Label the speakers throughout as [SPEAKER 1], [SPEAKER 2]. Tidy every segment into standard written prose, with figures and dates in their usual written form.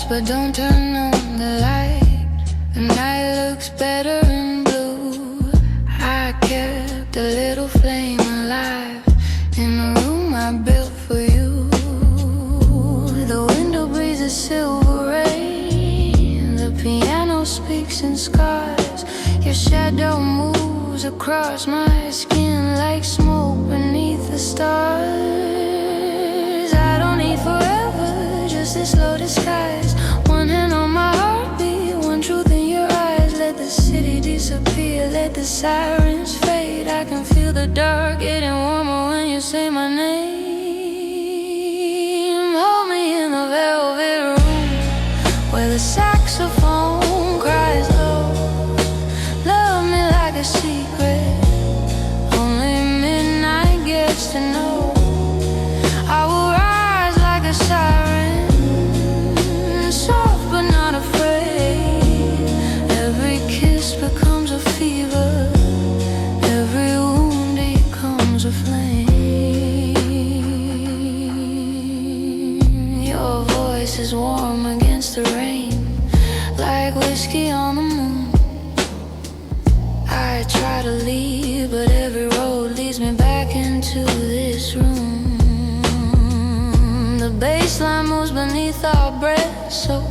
[SPEAKER 1] but don't turn on the light. The night looks better in blue. I kept a little flame alive in the room I built for you. The window breezes silver rain. The piano speaks in scars. Your shadow moves across my skin like smoke beneath the stars. I don't need forever, just this slow disguise. One hand on my heartbeat, one truth in your eyes. Let the city disappear, let the sirens fade. I can feel the dark getting warmer when you say my name. Hold me in the velvet room where the saxophone cries low. Love me like a secret only midnight gets to know. I will rise like a siren, soft but not afraid. Every kiss becomes a fever, every wound becomes a flame. Your voice is warm against the rain, like whiskey on the moon. I try to leave, but every road leads me back into this room. The bassline moves beneath our breath, so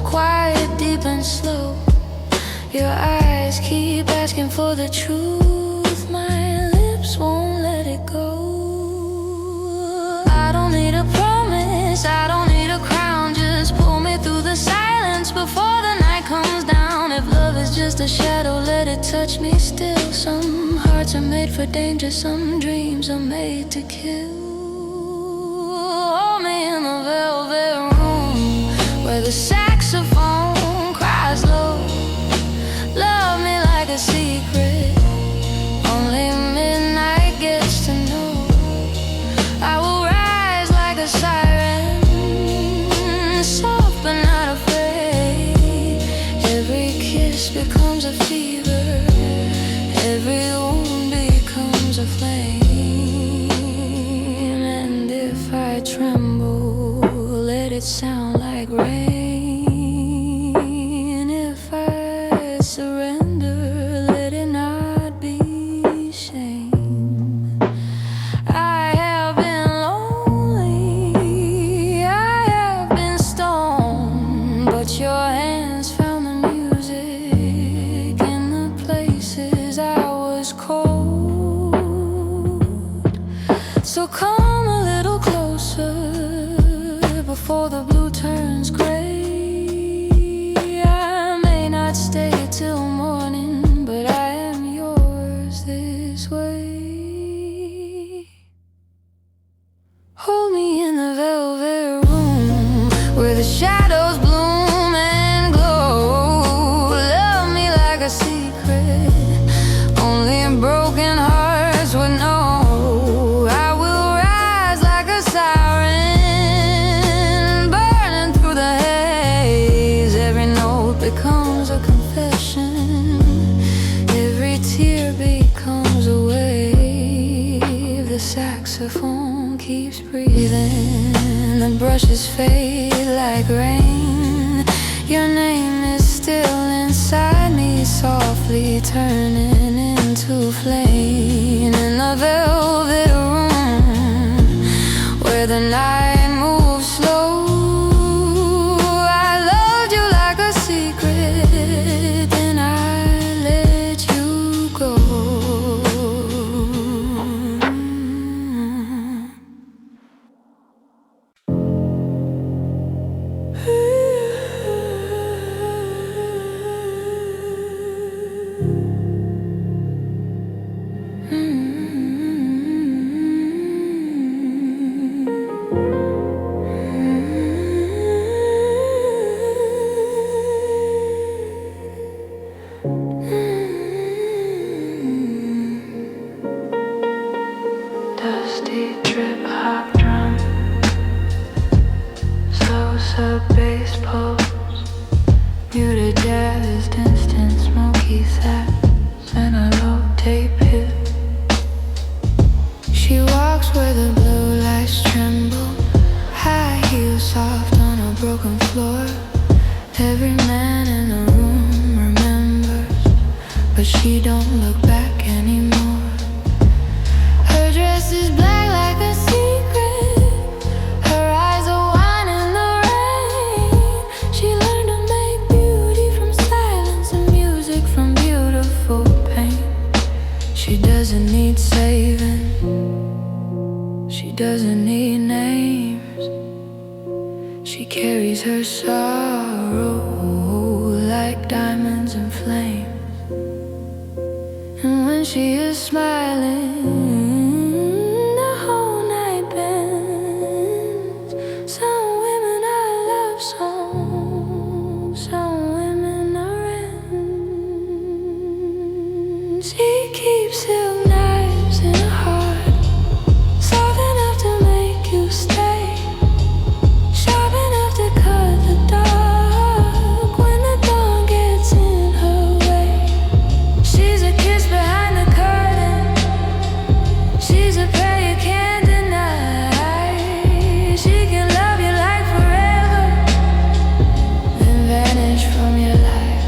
[SPEAKER 1] quiet, deep and slow. Your eyes keep asking for the truth. My lips won't let it go. I don't need a promise, I don't need a crown. Just pull me through the silence before the night comes down. If love is just a shadow, let it touch me still. Some hearts are made for danger, some dreams are made to kill. Hold me in the velvet room where the saxophone cries low. Love me like a secret only midnight gets to know. I will rise like a siren, soft but not afraid. Every kiss becomes a fever, every wound becomes a flame. And if I tremble, let it sound like rain. If I surrender, let it not be shame. I have been lonely, I have been stoned, but your hands found the music in the places I was cold. So come a little closer before the blue turns gray. I may not stay till morning, but I am yours this way. Hold me in the velvet room where the shadows bloom and glow. Love me like a secret only broken hearts would know. I will rise like a siren, burning through the haze. Every note becomes a confession, every tear becomes a wave. The saxophone keeps breathing, the brushes fade like rain. Your name is still inside me, softly turning into flame. In the velvet room where the night moves slow, I loved you like a secret, then I let you go. Dusty trip hop drum, slow sub bass pulse, muted jazz, distant smoky sax, and a low tape hit. She walks where the blue lights tremble, high heels soft on a broken floor. Every man in the room remembers, but she don't look back anymore. Her dress is black like a secret. Her eyes are wine in the rain. She learned to make beauty from silence and music from beautiful pain. She doesn't need saving. She doesn't need names. She carries her sorrow like diamonds and flames. And when she is smiling, the whole night bends. Some women are love songs, some women are ends. She keeps silk knives in her heart, soft enough to make you stay, sharp enough to cut the dark when the dawn gets in her way. She's a kiss behind the curtain. She's a prayer you can't deny. She can love you like forever, then vanish from your life.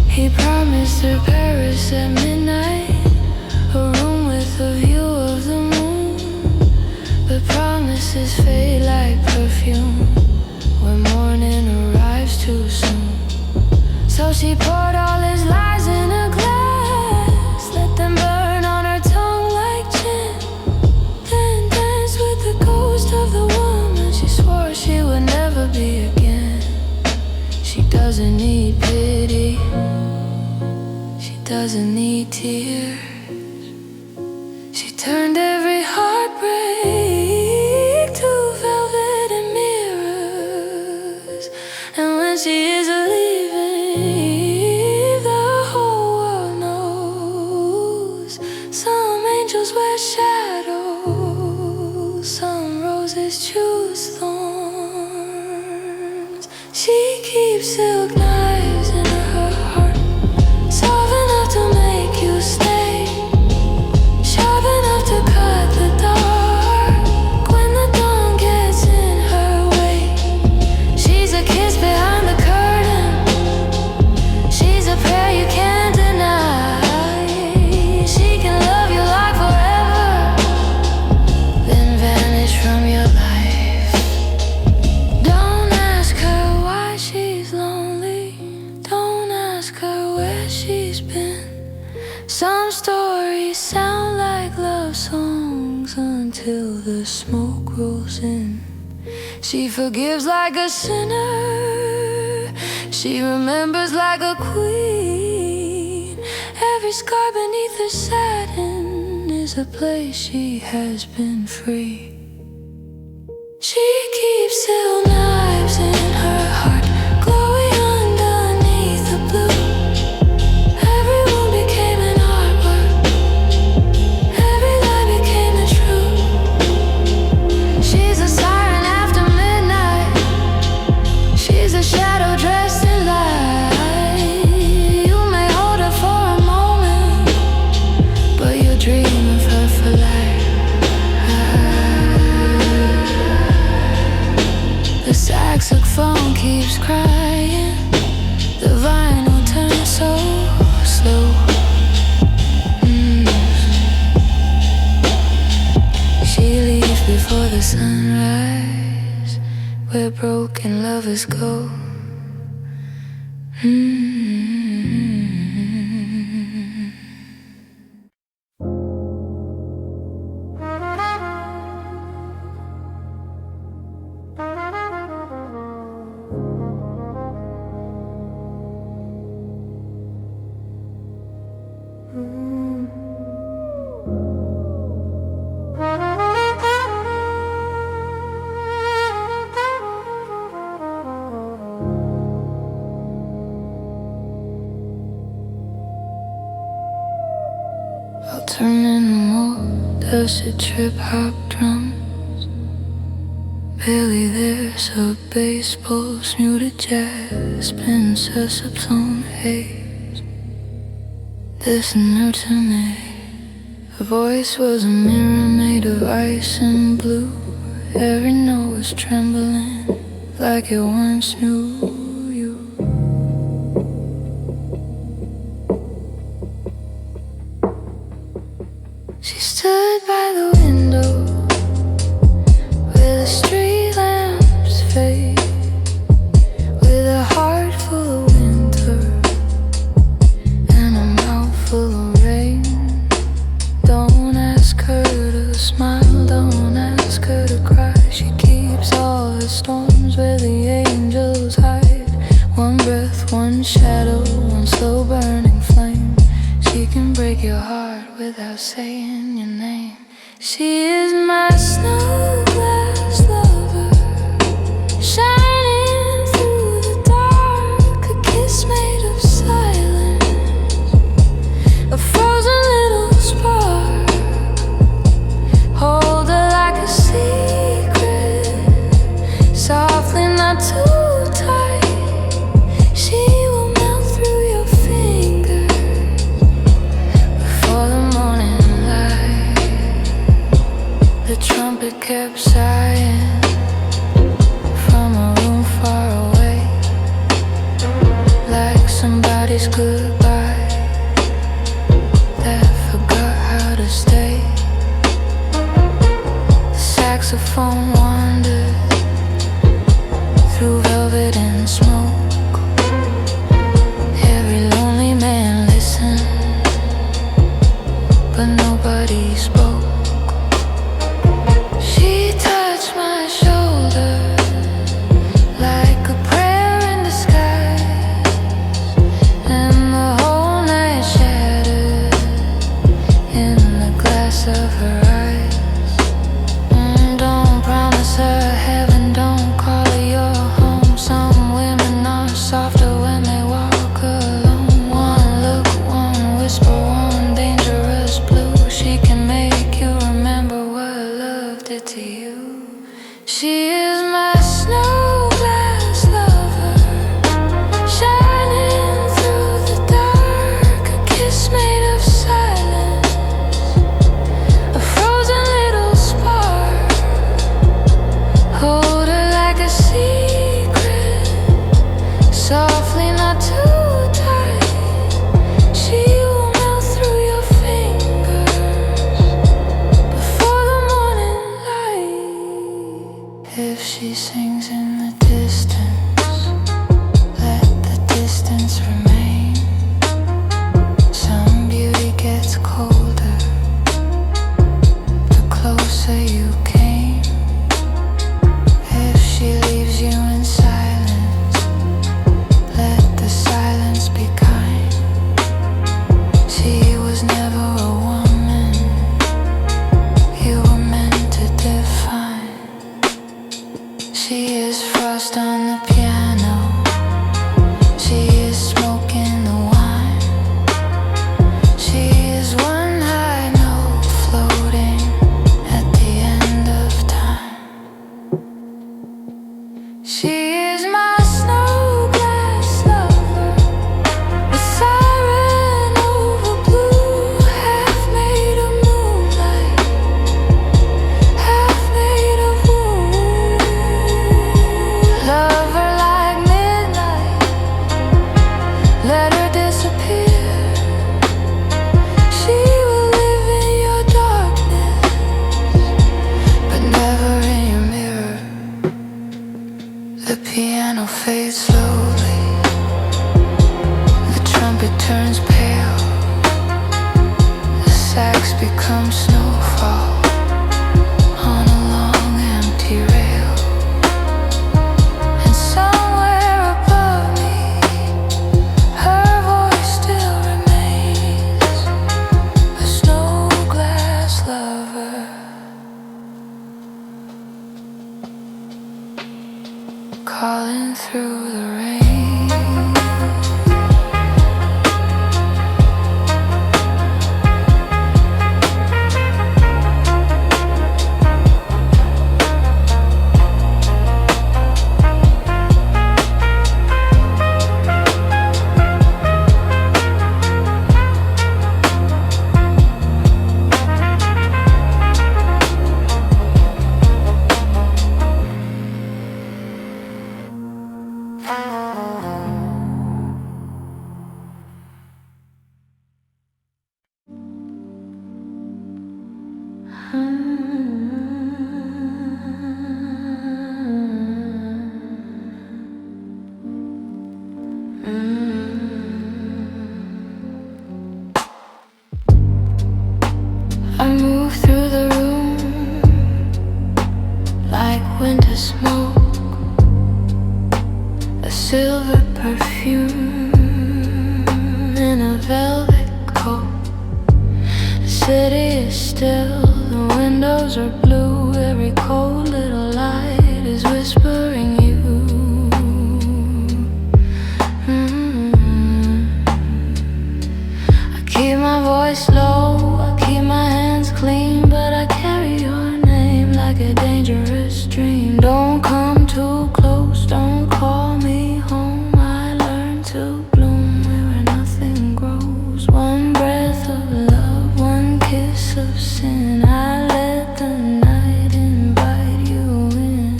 [SPEAKER 1] He promised her Paris at midnight, a room with a view of the moon. But promises fade like perfume when morning arrives too soon. So she poured all his lies in a glass, let them burn on her tongue like gin, then danced with the ghost of the woman she swore she would never be again. She doesn't need pity, she doesn't need tears. She turned every heartbreak to velvet and mirrors. And when she is leaving, the whole world knows. Some angels wear shadows, some roses choose thorns. She keeps silk knives in her heart, soft enough to make you stay, sharp enough to cut the dark when the dawn gets in her way. She's a kiss behind the curtain. She's a prayer you can't deny. She can love you like forever, then vanish from your life. Don't ask her why she's lonely. Don't ask her where she's been. Some stories sound like love songs until the smoke rolls in. She forgives like a sinner, she remembers like a queen. Every scar beneath her satin is a place she has been free. She keeps silk knives in her heart, glowing underneath the blue. Every wound became an artwork, every lie became the truth. She's a siren after midnight, she's a shadow dressed in light. You may hold her for a moment, but you'll dream of her for life. The saxophone keeps crying, the vinyl turns so slow. She leaves before the sunrise, where broken lovers go. Alternate dusted trip-hop drums, barely there's a baseball's muted jazz, princess of tone haze. Listen to me, her voice was a mirror made of ice and blue. Every note was trembling like it once knew you. She stood by the window where the street lamps fade, with a heart full of winter and a mouth full of rain. Don't ask her to smile, don't ask her to cry. She keeps all her storms where the angels hide. One breath, one shadow, one slow burning flame. She can break your heart without saying your name. She is my snow glass lover, shining through the dark. A kiss made of silence, a frozen little spark. Hold her like a secret, softly, not too tight. She will melt through your fingers before the morning light. The trumpet kept sighing from a room far away, like somebody's goodbye that forgot how to stay. The saxophone wandered through velvet and smoke. Every lonely man listened, but nobody spoke. She touched my shoulder like a prayer in disguise, and the whole night shattered in the glass of her eyes. Don't promise her heaven, don't call her your home. Some women are softer when they walk alone. One look, one whisper, one dangerous blue. She can make you remember what love did to you. She is my snow glass lover, shining through the dark. A kiss made of silence, a frozen little spark. Hold her like a secret, softly, not too tight. She will melt through your fingers before the morning light. If she sings in the distance, let the distance remain. Some beauty gets colder the closer you came. If she leaves you in silence, let the silence be kind. She was never a woman you were meant to define. She is frost on the piano, she is smoke in the wine. She is one high note floating at the end of time. She is my snow glass lover, a siren over blue, half made of moonlight, half made of wood. Love her like midnight, let her disappear. She will live in your darkness, but never in your mirror. The piano fades slowly, the trumpet turns pale, the sax becomes snowfall on a long empty rail. And somewhere above me, her voice still remains, a snow glass lover, calling through the rain. I move through the room like winter smoke, a silver perfume in a velvet coat. The city is still, the windows are blue, every cold little light is whispering you. I keep my voice low, I keep my hands clean, but I carry your name like a dangerous dream. Don't come too close, don't call me home. I learned to bloom where nothing grows. One breath of love, one kiss of sin. I let the night invite you in.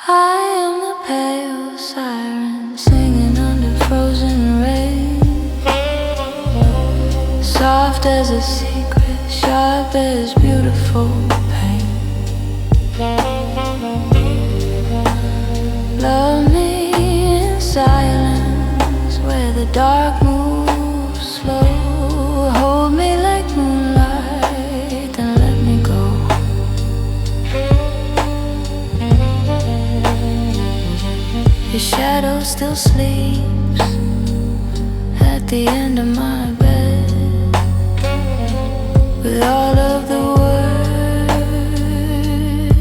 [SPEAKER 1] I am the pale siren singing under frozen rain, soft as a secret, sharp as beautiful pain. Love me in silence, where the dark moves slow. Hold me like moonlight, then let me go. Your shadow still sleeps at the end of my bed, with all of the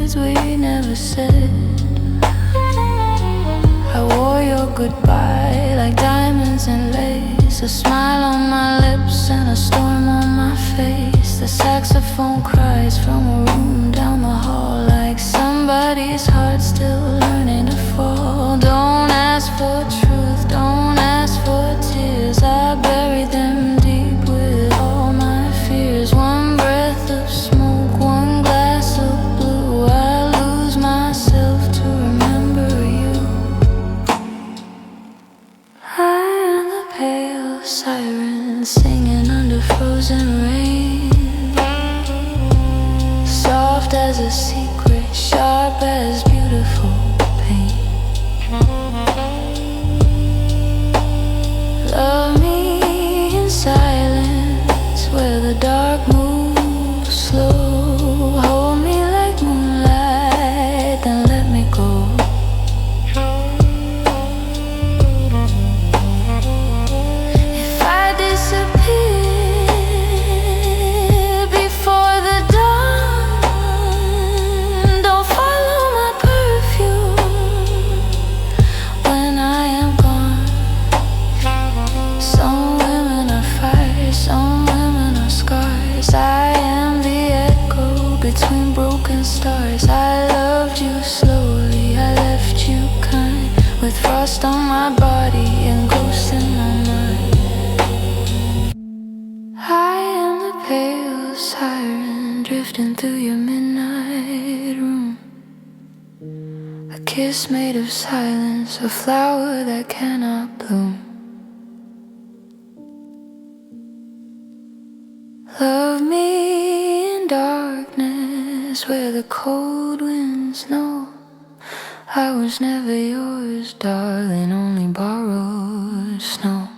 [SPEAKER 1] words we never said. I wore your goodbye like diamonds and lace, a smile on my lips and a storm on my face. The saxophone cries from a room down the hall, like somebody's heart still learning to fall. Don't ask for truth, don't ask for tears. I bury them deep with all my fears. One breath of smoke, one glass of blue. I lose myself to remember you. I am the pale siren singing under frozen rain, soft as a secret, sharp as beautiful pain. Love me in silence, where the dark moves slow. Hold me like moonlight, then let me go. If I disappear before the dawn, don't follow my perfume when I am gone. Some women are fire, some women are scars. I am the echo between broken stars. I loved you slowly, I left you kind, with frost on my body and ghosts in my mind. I am the pale siren drifting through your midnight room, a kiss made of silence, a flower that cannot bloom. Love me in darkness, where the cold winds know I was never yours, darling, only borrowed snow.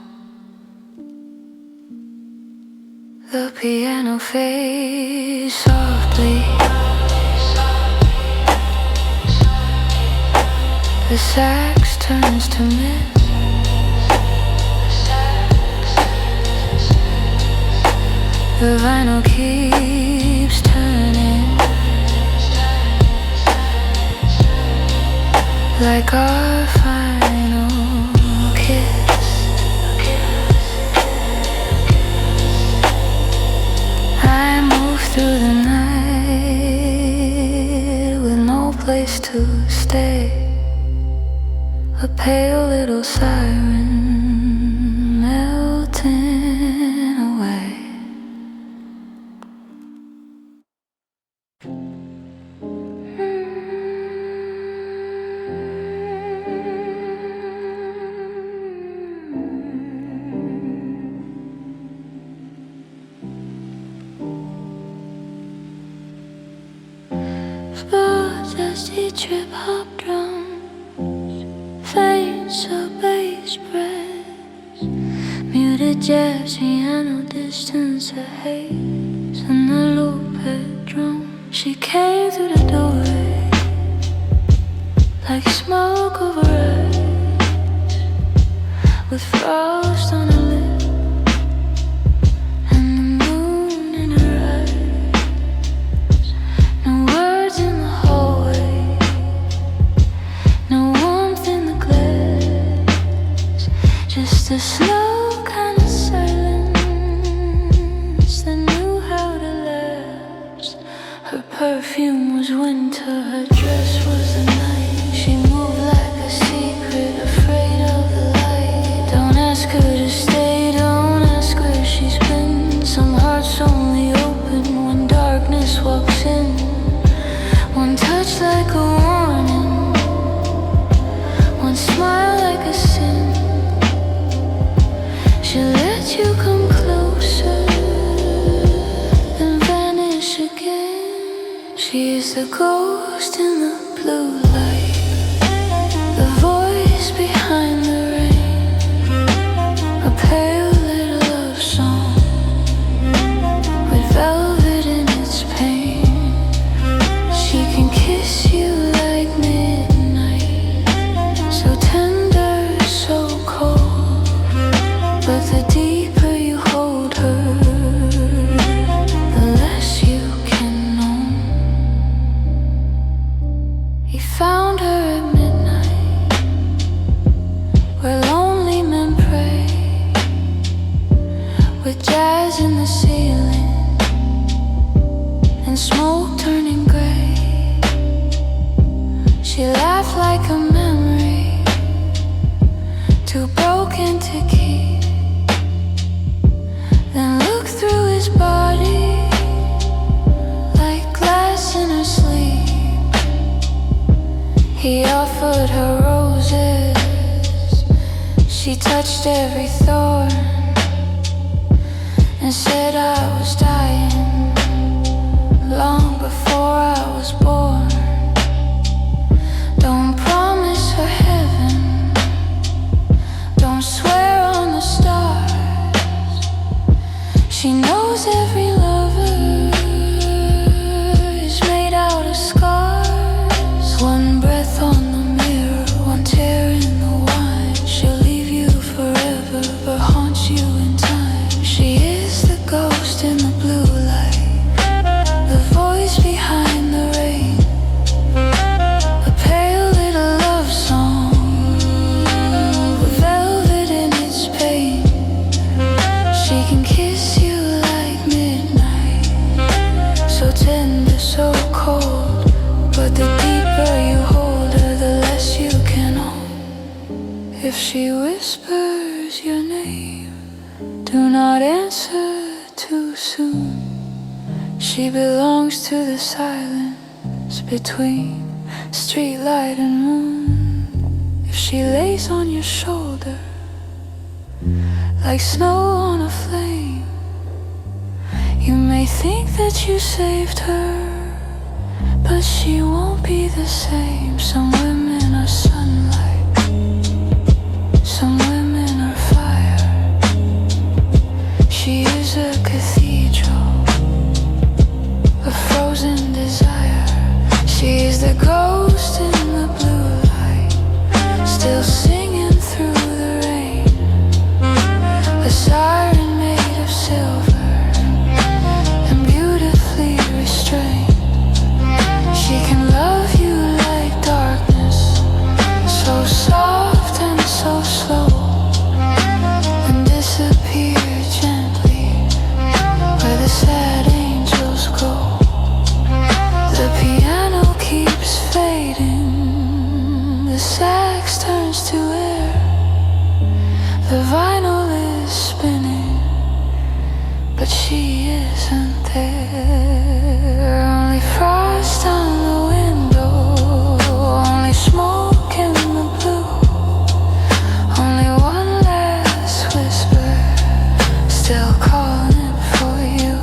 [SPEAKER 1] The piano fades softly, the sax turns to mist. The vinyl keeps turning, like our final kiss. I move through the night with no place to stay, a pale little siren melting away. trip-hop drums, faints of bass breaths, muted jazz, piano distance, a haze, and the low bedroom. She came through the doorway like smoke over ice, with frost on her lip and the moon in her eyes. No words in the hallway, no warmth in the glass, just a slow kind of silence that knew how to last. Her perfume was winter, her dress was the night. She moved like a secret, afraid of the light. Don't ask her to stay, don't ask where she's been. Some hearts only open when darkness walks in. One touch like a warning, one smile like a sin. She'll let you come closer, then vanish again. She is the ghost in the blue light, the voice behind the rain, a pale little love song with velvet in its pain. She can kiss you like midnight, so tender, so cold, but the deeper you hold her, the less you can know. He found her at midnight, where lonely men pray, with jazz in the ceiling and smoke turning gray. She laughed like a memory, too broken to keep, then looked through his body like glass in her sleep. He offered her roses, she touched every thorn and said I was dying long before I was born. Don't promise her heaven, don't swear on the stars. She knows every lover is made out of scars. One breath on the mirror, one tear in the wine. She'll leave you forever, but haunt you in time. She is the ghost in the blue light, the voice behind the rain, a pale little love song with velvet in its pain. She can kiss you like midnight, so tender, so cold, but the deeper you hold her, the less you can hold. If she whispers your name, do not answer too soon. She belongs to the silence between streetlight and moon. If she lays on your shoulder like snow on a flame, you may think that you saved her, but she won't be the same. Some women are sunlight, some women are fire. She is a cathedral, a frozen desire. She is the ghost in the blue light, still singing through the rain, a siren made of silver and beautifully restrained. She can love you like darkness, so soft and so slow, and disappear gently where the sad angels go. The piano keeps fading, the sax turns to air, the vinyl is spinning, but she isn't there. Only frost on the window, only smoke in the blue, only one last whisper, still calling for you.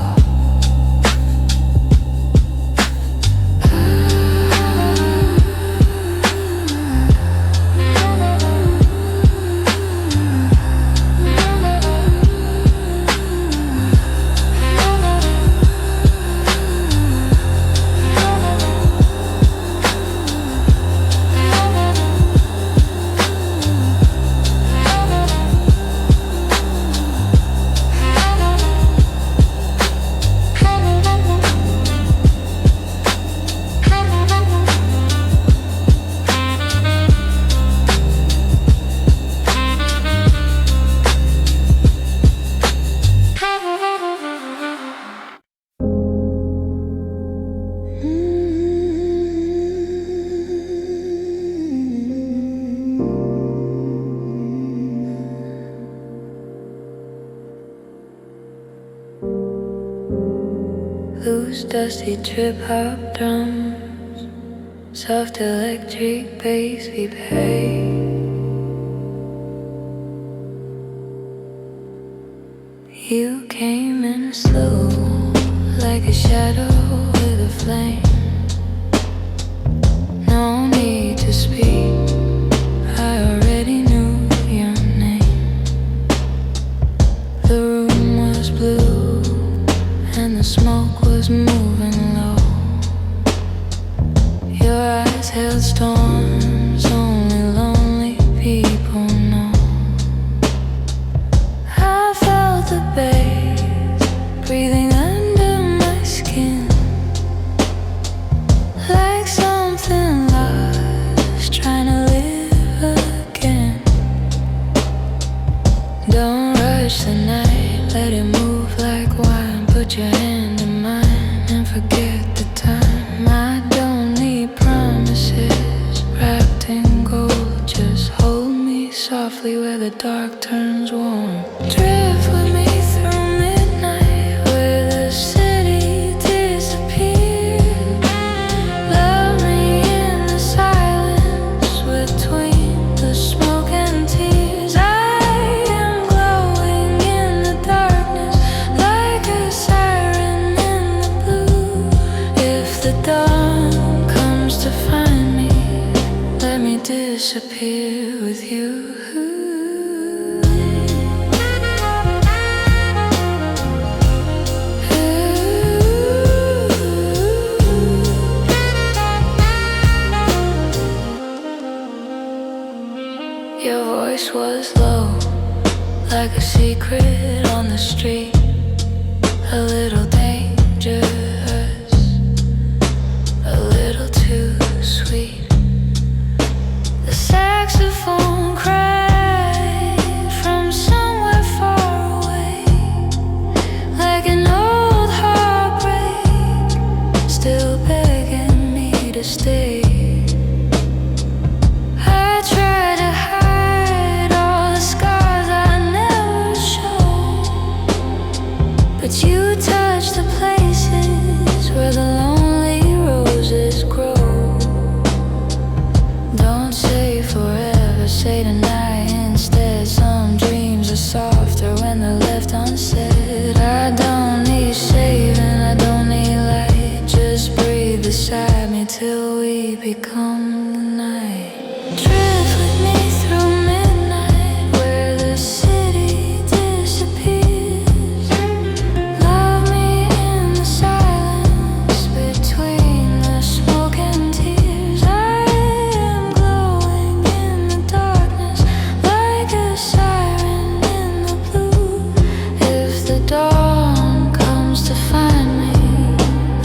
[SPEAKER 1] blues, dusty trip-hop drums, soft electric bass we pay. You came in slow, like a shadow with a flame. No need to speak, I already knew your name. The room was blue, and the smoke was moving low. Your eyes held storms only lonely people know. I felt the bass breathing under my skin, like something lost trying to live again. Don't rush the night, let it move like wine. Put your hand in mine and forget the time. I don't need promises wrapped in gold. Just hold me softly where the dark turns warm. Drift with me through midnight where the city disappears. Love me in the silence between the smoke and tears. I am glowing in the darkness like a siren in the blue. If the dawn comes to find me, let me disappear with you. Your voice was low, like a secret on the street. A little dangerous, a little too sweet. The saxophone cried from somewhere far away, like an old heartbreak, still begging me to stay. I try to hide all the scars I never showed, but you touch the places where the lonely roses grow. Don't say forever, say tonight instead. Some dreams are softer when they're left unsaid. I don't need saving, I don't need light. Just breathe beside me till we become the night. Drift with me through midnight where the city disappears. Love me in the silence between the smoke and tears. I am glowing in the darkness like a siren in the blue. If the dawn comes to find me,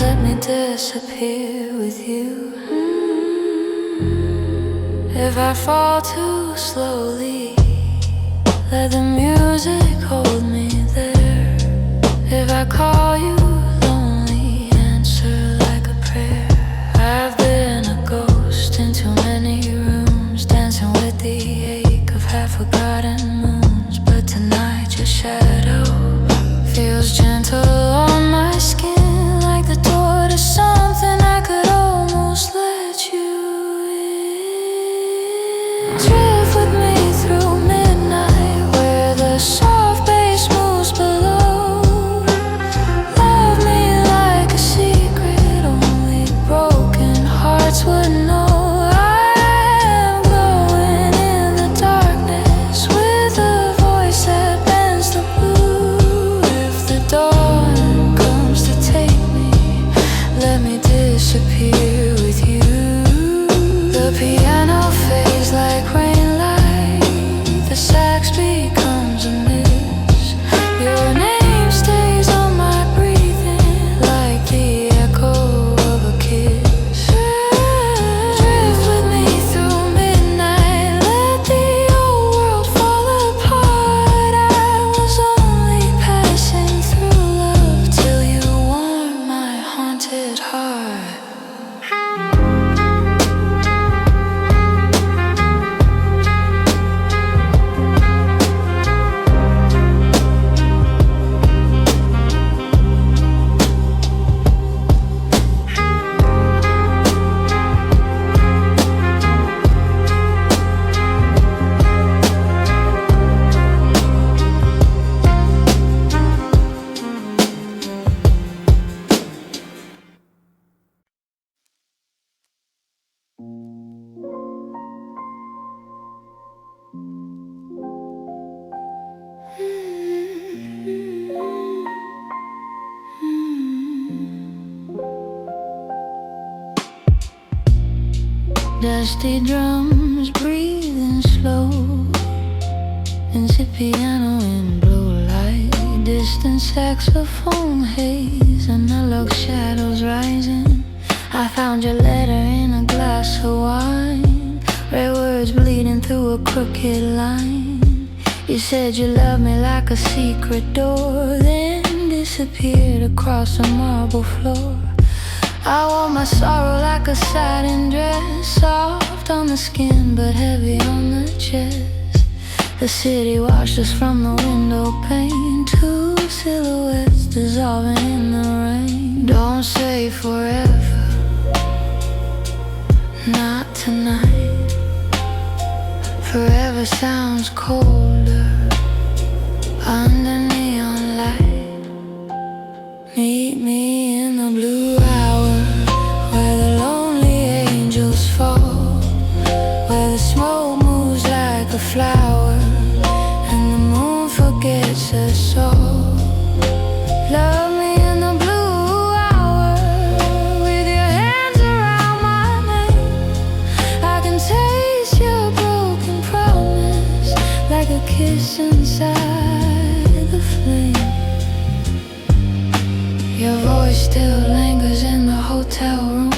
[SPEAKER 1] let me disappear with you. If I fall too slowly, let the music hold me there. If I call you lonely, answer like a prayer. I've been a ghost in too many rooms, dancing with the ache of half-forgotten moons. But tonight your shadow feels gentle on my skin, like the door to something I could almost let you in. Drift with me through midnight where the soft bass moves below. Love me like a secret only broken hearts would know. I am glowing in the darkness with a rusty drums breathing slow, into piano in blue light, distant saxophone haze, analog shadows rising. I found your letter in a glass of wine, red words bleeding through a crooked line. You said you loved me like a secret door, then disappeared across a marble floor. I wore my sorrow like a satin dress, soft on the skin but heavy on the chest. The city watched us from the window pane, two silhouettes dissolving in the rain. Don't say forever, not tonight. Forever sounds colder under neon light. Meet me in the blue hour, where the lonely angels fall, where the smoke moves like a flower and the moon forgets us all. Love me in the blue hour, with your hands around my neck. I can taste your broken promise, like a kiss inside the flame. Your voice still lingers in the hotel room,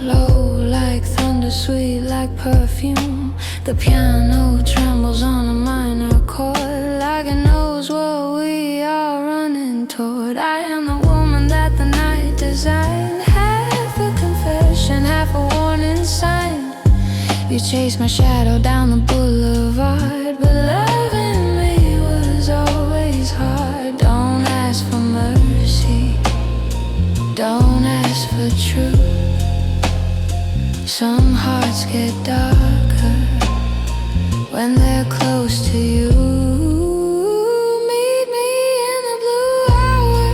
[SPEAKER 1] low like thunder, sweet like perfume. The piano trembles on a minor chord, like it knows what we are running toward. I am the woman that the night designed, half a confession, half a warning sign. You chased my shadow down the boulevard, but loving me was always hard. Don't ask for mercy, don't ask for truth. Some hearts get darker when they're close to you. Meet me in the blue hour,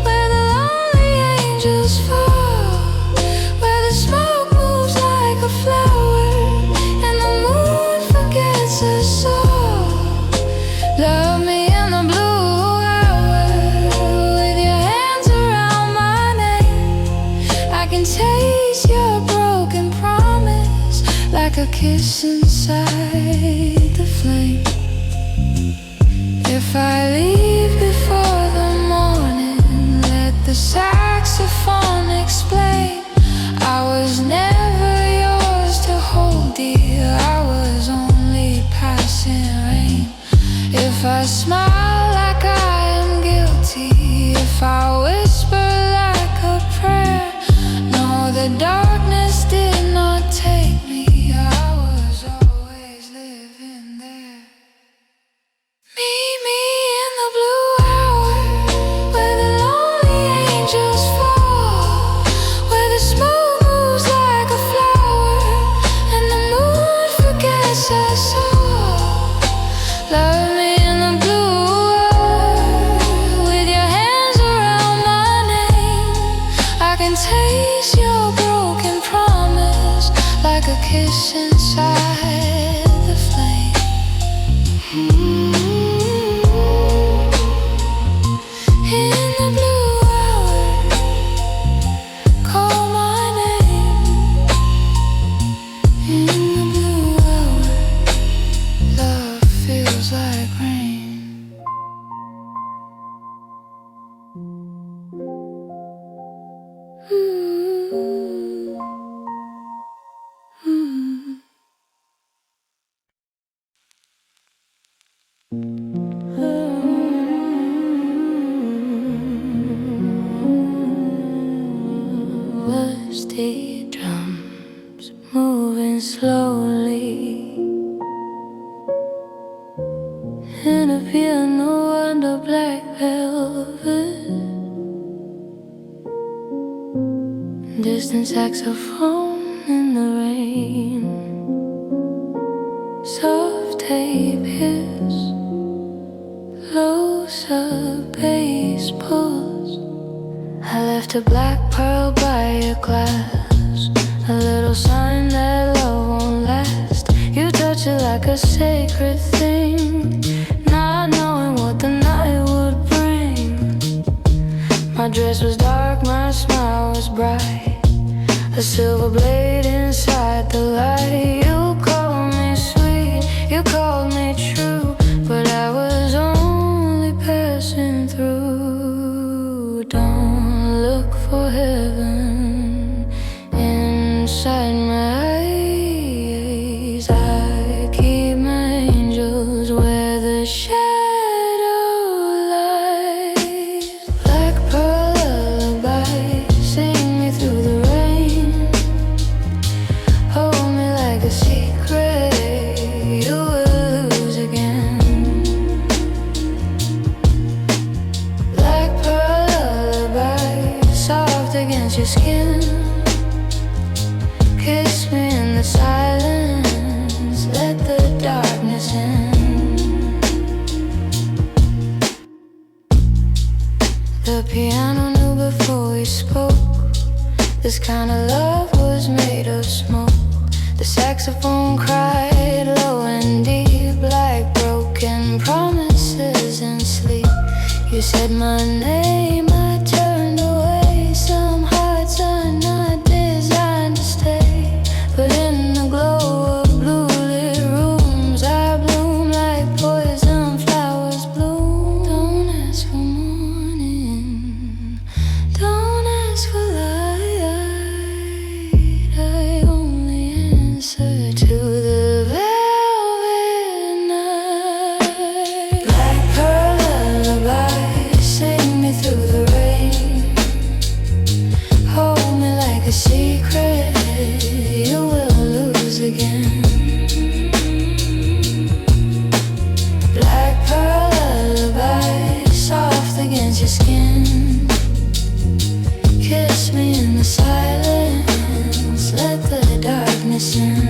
[SPEAKER 1] where the lonely angels fall, where the smoke moves like a flower and the moon forgets us all. Love me in the blue hour, with your hands around my neck. I can taste your broken promise, like a kiss inside the flame. If I leave before the morning, let the saxophone explain. I was never yours to hold, dear, I was only passing rain. If I smile like I am guilty, if I whisper like a prayer, no, the darkness did not take me, I was always living there. Meet me in the blue hour, where the lonely angels fall, where the smoke moves like a flower and the moon forgets us all. Love me in the blue hour, with your hands around my neck. I can taste your broken promise, like a kiss inside the flame. In the blue hour, call my name. In the blue hour, love feels like rain. Rusty drums moving slowly in a piano under black velvet, distant saxophone in the rain, soft tape hits, low sub bass pulls. I left a black pearl by your glass, a little sign that love won't last. You touch it like a sacred thing, not knowing what the night would bring. My dress was dark, my smile was bright, a silver blade inside the light. You called me sweet, you called me true, but I was only passing through. Don't look for heaven inside my eyes. I keep my angels where the shadow lies. Black pearl lullaby, sing me through the rain. Hold me like a secret you will lose again. Black pearl lullaby, soft against your skin. Kiss me in the silence, let the darkness in. The piano knew before we spoke, this kind of love was made of smoke. The saxophone cried low and deep, like broken promises in sleep. You said my name, I turned away. Some hearts are not designed to stay, but in the glow of blue lit rooms, I bloom like poison flowers bloom. Don't ask for morning, don't ask for light. I only answer to the velvet night. Black pearl lullaby, sing me through the rain. Hold me like a secret you will lose again. Black pearl lullaby, soft against your skin. Kiss me in the silence, let the darkness in.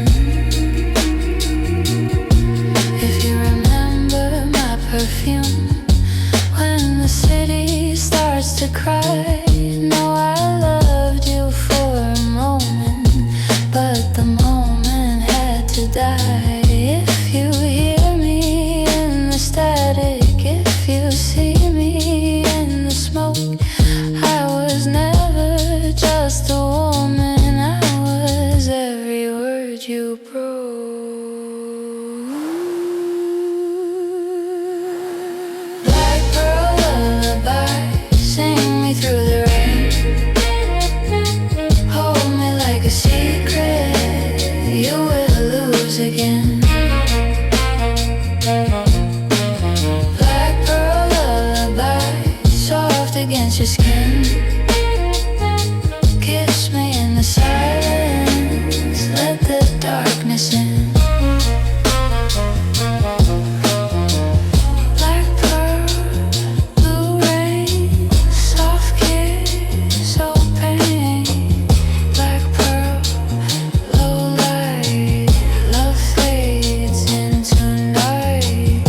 [SPEAKER 1] If you remember my perfume, when the city starts to cry. No, I loved you for a moment, but the moment had to die. If you hear me in the static, if you see me in the smoke, I was never just a woman, I was every word you broke. Black pearl lullaby, sing me through the rain. Hold me like a secret you will lose again. Black pearl lullaby, soft against your skin. Kiss me in the silence, let the darkness in. Black pearl, blue rain, soft kiss, open. Black pearl, low light, love fades into night.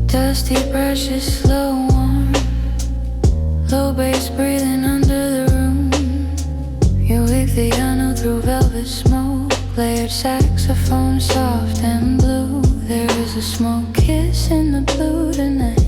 [SPEAKER 1] Dusty brushes, slow warm, low bass breathing under the room. You wig the piano through velvet smoke, layered saxophone soft and blue. There is a smoke kiss in the blue tonight,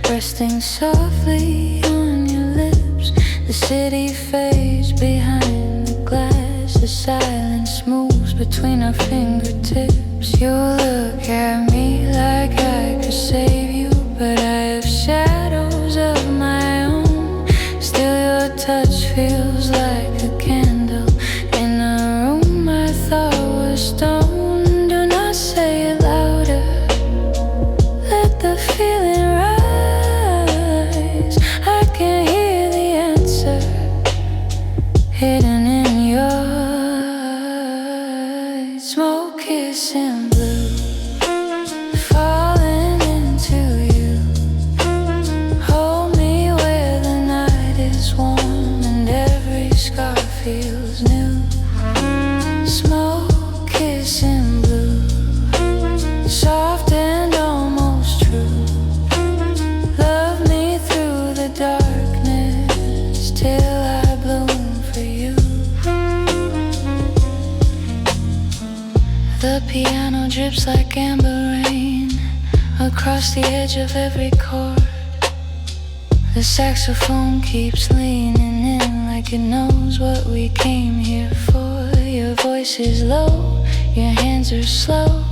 [SPEAKER 1] resting softly on your lips. The city fades behind the glass, the silence moves between our fingertips. You look at me like I could save you, but I have shadows of my own. Still your touch feels like a candle in a room I thought was stone. Do not say it louder, let the feeling rise. I can hear the answer hidden in your eyes. Smoke kiss in blue, falling into you. Hold me where the night is warm and every scar feels new. Smoke The piano drips like amber rain across the edge of every chord. The saxophone keeps leaning in like it knows what we came here for. Your voice is low, your hands are slow,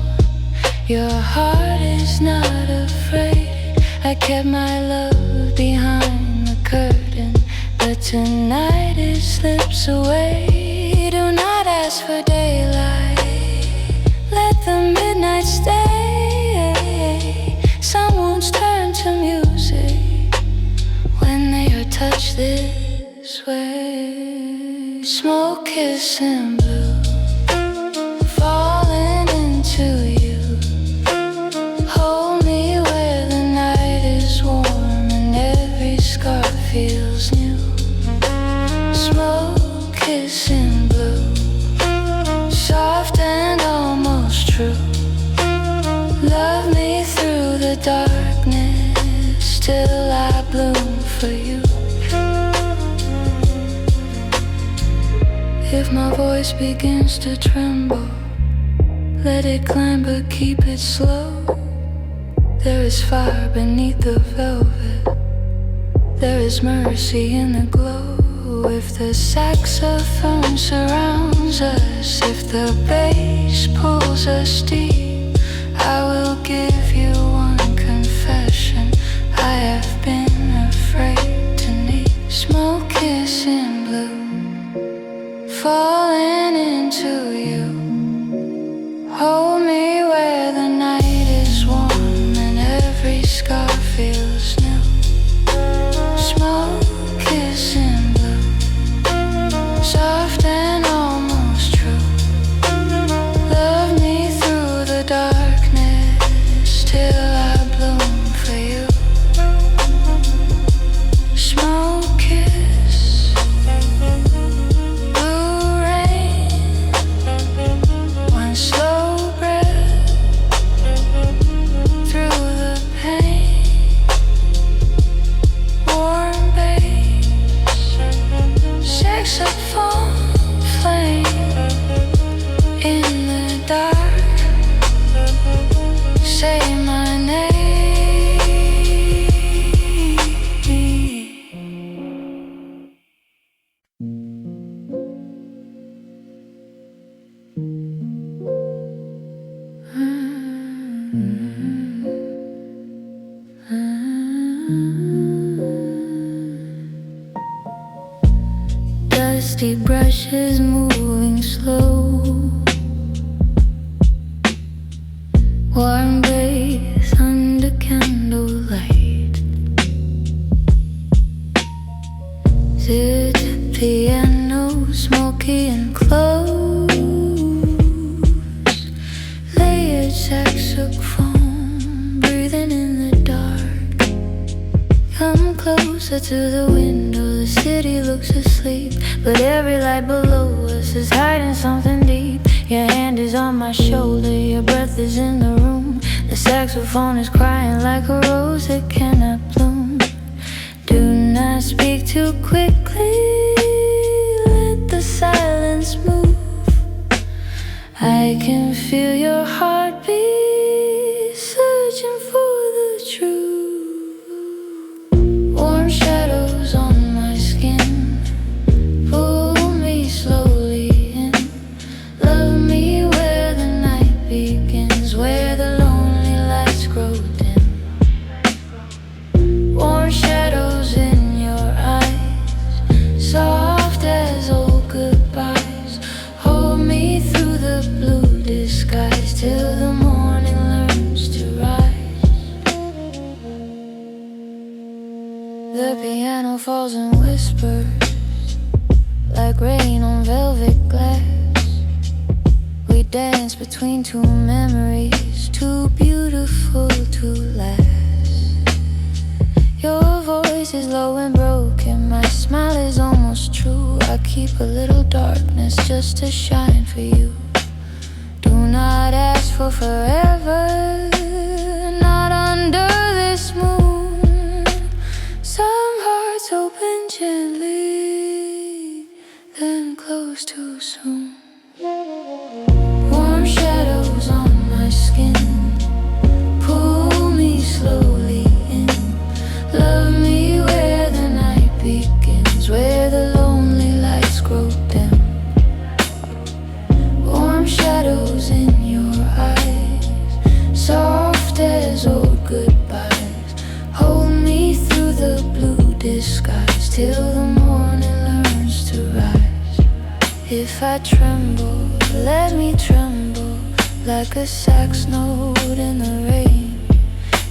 [SPEAKER 1] your heart is not afraid. I kept my love behind the curtain, but tonight it slips away. Do not ask for daylight, let the midnight stay. Some wounds turn to music when they are touched this way. Smoke, kiss, and blue, falling into you. Hold me where the night is warm and every scar feels new. Smoke, kiss, and blue, soft and almost true. Love me through the darkness till I bloom for you. If my voice begins to tremble, let it climb but keep it slow. There is fire beneath the velvet, there is mercy in the glow. If the saxophone surrounds us, if the bass pulls us deep, I will give you one confession I have been afraid to need. Smoke, kiss, and blue, falling into you. Hold me where the night is warm and every scar feels new. Smoke, kiss, and blue, soft and almost true. Love me through the darkness till I bloom for you. Smoke, kiss, blue rain, one slow breath through the pain. Warm bass, saxophone flame in the dark. Say my name. Dusty brushes moving slow, warm bath under candlelight. Sit piano, smoky and close. Layered saxophone, breathing in the dark. Come closer to the window, the city looks asleep, but every light below us is hiding something deep. Your hand is on my shoulder, your breath is in the room. The saxophone is crying like a rose that cannot bloom. Do not speak too quickly, let the silence move. I can feel your heartbeat, searching for the truth. Warm shadows on my skin, pull me slowly in. Love me where the night begins, where the lonely lights grow dim. Warm shadows in your eyes, soft as old goodbyes. Hold me through the blue disguise till the morning learns to rise. The piano falls and whispers like rain on velvet glass. We dance between two memories, too beautiful to last. Your voice is low and broken, my smile is almost true. I keep a little darkness just to shine for you. Do not ask for forever, not under this moon. Some hearts open gently, then close too soon. Warm shadows like a sax note in the rain.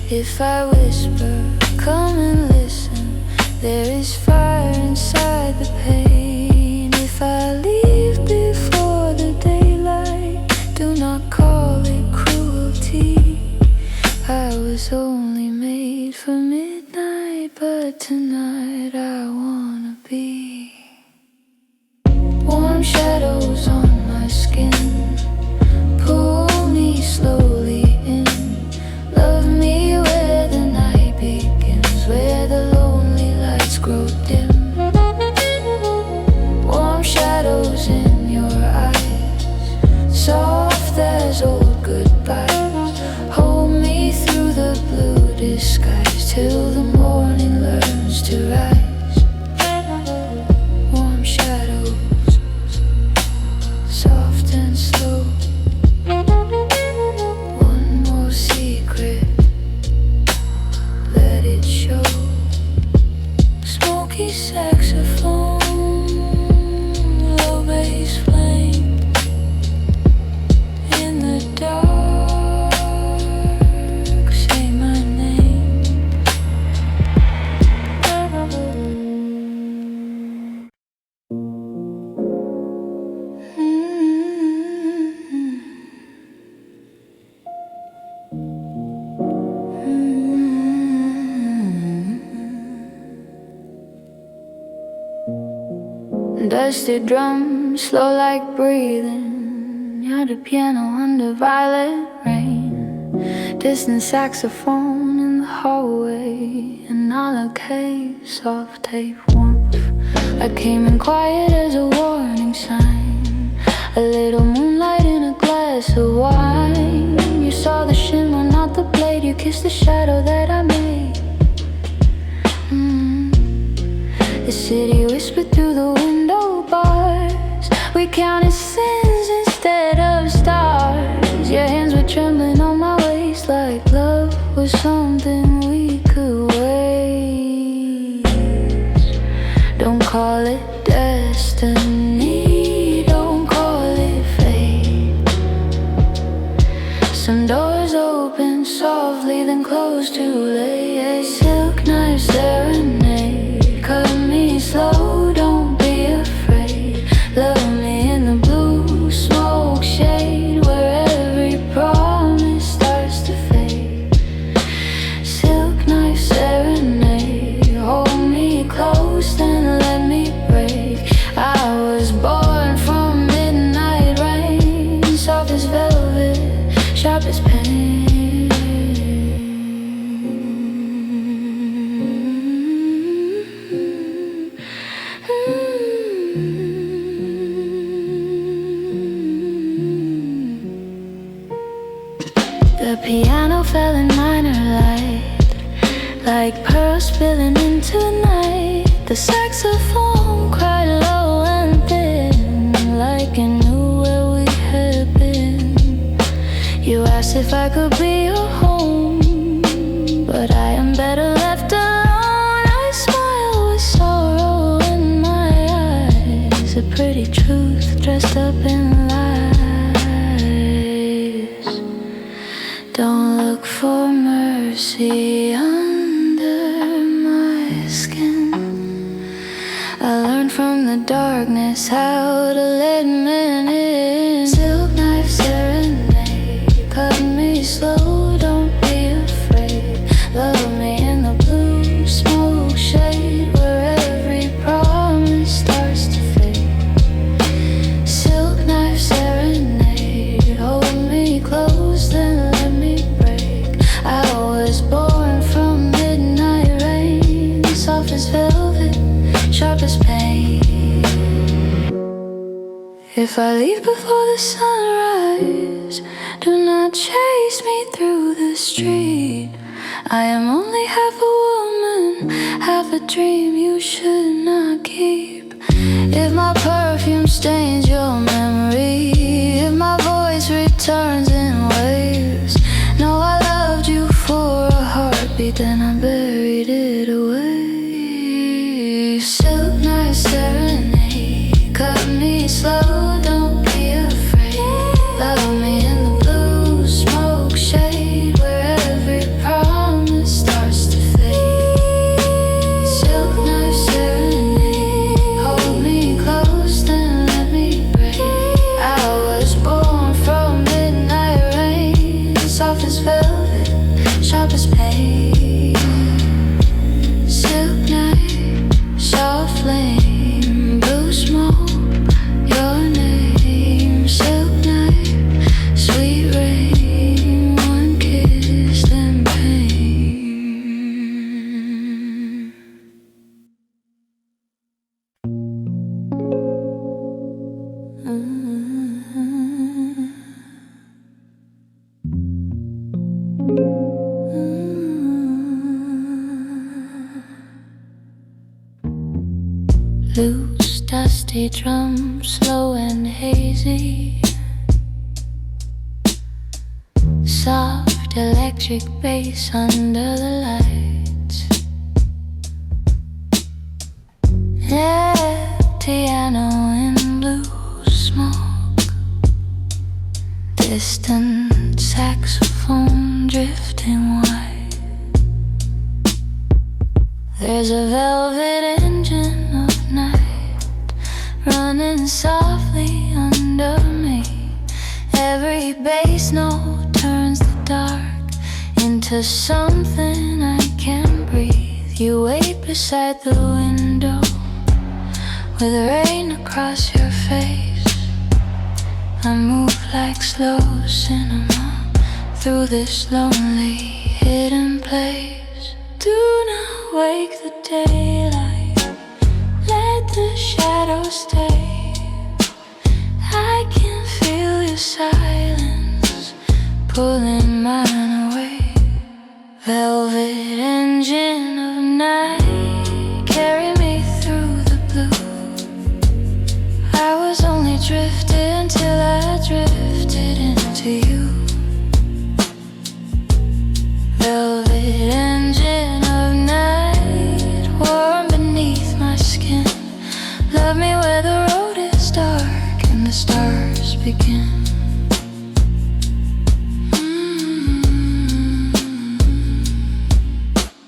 [SPEAKER 1] If I whisper, come and listen, there is fire inside the pain. If I leave before the daylight, do not call it cruelty. I was only made for midnight, but tonight I wanna be. Warm shadows on my skin, pull me slowly in. Love me where the night begins, where the lonely lights grow dim. Warm shadows in your eyes, soft as old goodbyes. Hold me through the blue disguise till the morning learns to rise. Warm shadows, soft and slow. One more secret, let it show. Smoky saxophone, low bass flame. In the dark, say my name. Dusty drums, slow like breathing. You're the piano under violet rain. Distant saxophone in the hallway, an olive cave, soft tape warmth. I came in quiet as a warning sign, a little moonlight in a glass of wine. You saw the shimmer, not the blade. You kissed the shadow that I made. The city whispered through the window bars. We counted sins instead of stars. Your hands were trembling on my waist, like love was something we could waste. Don't call it destiny, don't call it fate. Some doors open softly, then close too late. Silk knife serenade, cut me slow, don't be afraid. Love me in the blue smoke shade, where every promise starts to fade. Silk knife serenade, hold me close, then let me break. I was born from midnight rain, soft as velvet, sharp as pain. The piano fell in minor light, like pearls spilling into night. The saxophone cried low and thin, like it knew where we had been. You asked if I could be your home, but I am better left alone. I smile with sorrow in my eyes, a pretty truth dressed up in lies. Don't look for mercy under my skin. I learned from the darkness how to let men in. Silk knife serenade, cut me slow, don't be afraid. Love me in the blue smoke shade, where every promise starts to fade. Silk knife serenade, hold me close, then let me break. I was born from midnight rain, soft as velvet, sharp as pain. If I leave before the sunrise, do not chase me through the street. I am only half a woman, half a dream you should not keep. If my perfume stains your memory, if my voice returns in waves, know I loved you for a heartbeat, then I buried it away. Silk night serenade, cut me slow, don't be afraid. Love me in the blue sharp as pain. Silk night, soft flame, blue smoke, your name. Silk night, sweet rain, one kiss then pain. Loose, dusty drum, slow and hazy. Soft electric bass under the lights. Piano in blue smoke. Distant saxophone drifting white. There's a velvet engine of night running softly under me. Every bass note turns the dark into something I can breathe. You wait beside the window with rain across your face. I move like slow cinema through this lonely hidden place. Do not wake the daylight, let the shadows stay. I can feel your silence pulling mine away. Velvet engine of night, carry me through the blue. I was only drifting till I drifted into you. Velvet engine of night, warm beneath my skin. Love me where the road is dark and the stars begin.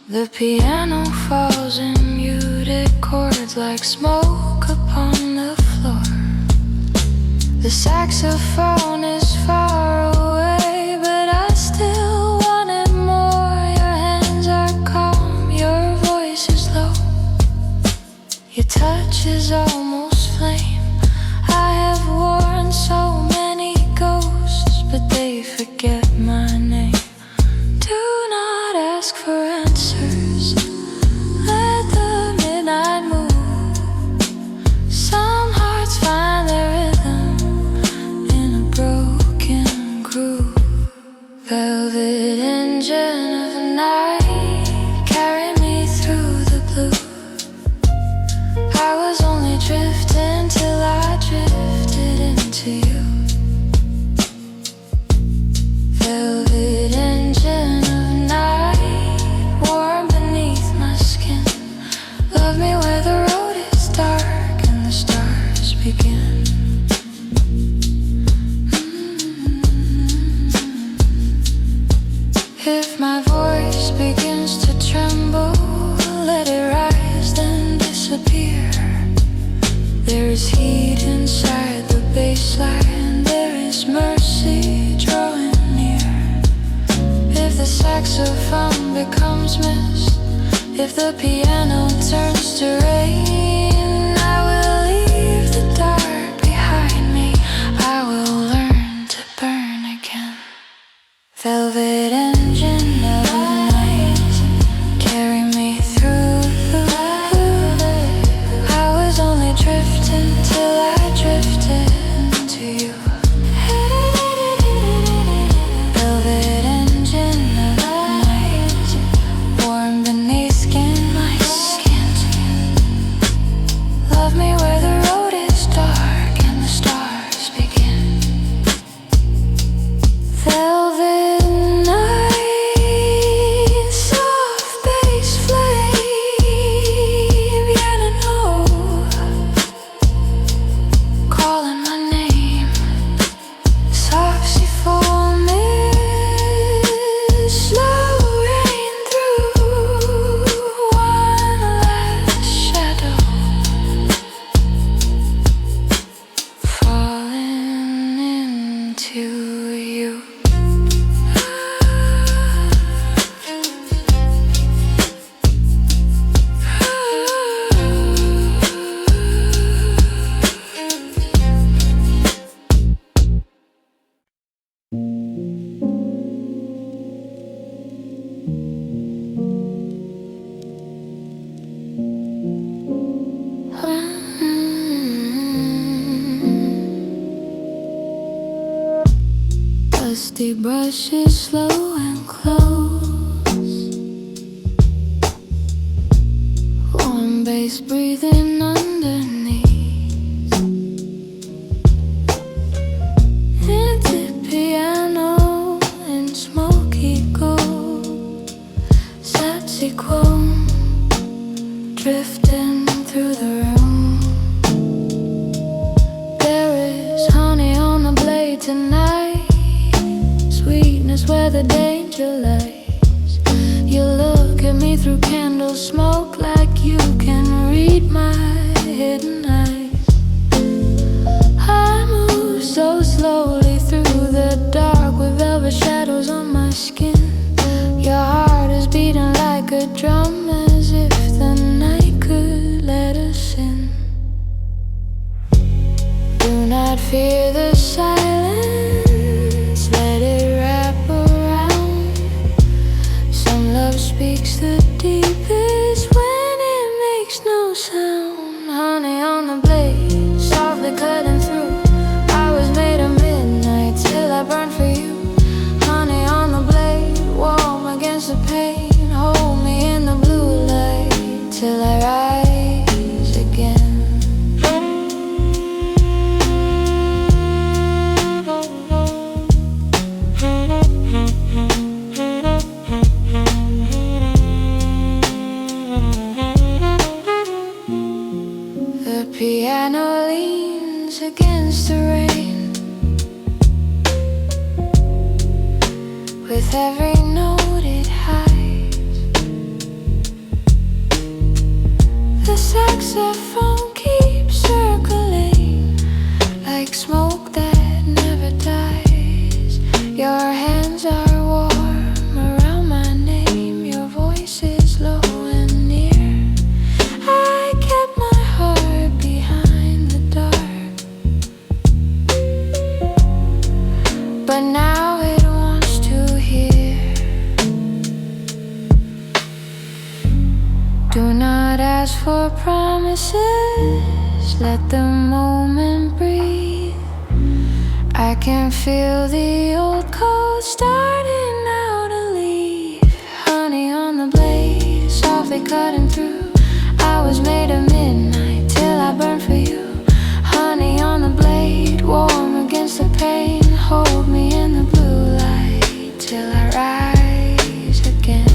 [SPEAKER 1] The piano falls in muted chords like smoke upon the floor. The saxophone is far away, but I still want it more. Your hands are calm, your voice is low. Your touch is almost flame. I have worn so many ghosts, but they forget my name. Do not ask for answers, let the midnight move. Some hearts find their rhythm in a broken groove. Velvet engine of night, carry me through the blue. I was only drifting till I drifted into you. Velvet engine of night, warm beneath my skin. Love me where the road is dark and the stars begin. If my voice begins to tremble, let it rise then disappear. There is heat inside the bassline, there is mercy drawing near. If the saxophone becomes mist, if the piano turns to rain, I will leave the dark behind me. I will learn to burn again. Velvet engine of night, carry me through the blue. I was only drifting till I drifted into you. Velvet engine of night, warm beneath skin, my skin. brushes slow and close. Warm bass breathing underneath. Tinted piano in smoky gold. Satsy chrome drifting through the room. There is honey on the blade tonight. Sweetness where the danger lies. You look at me through candle smoke like you can read my hidden eyes. I move so slowly through the dark with velvet shadows on my skin. Your heart is beating like a drum, as if the night could let us in. Do not fear the silence, let it wrap around. Some love speaks the deepest when it makes no sound. Honey on the blade, softly cutting through. I was made of midnight till I burned for you. Honey on the blade, warm against the pain. Hold me in the blue light till I rise again. The piano leans against the rain. With every note it hides. The saxophone keeps circling like smoke that never dies. Your hands are warm around my name. Your voice is low and near. I kept my heart behind the dark, but now it wants to hear. Do not ask for promises, let the moment breathe. I can feel the old cold starting now to leave. Honey on the blade, softly cutting through. I was made of midnight till I burned for you. Honey on the blade, warm against the pain. Hold me in the blue light till I rise again.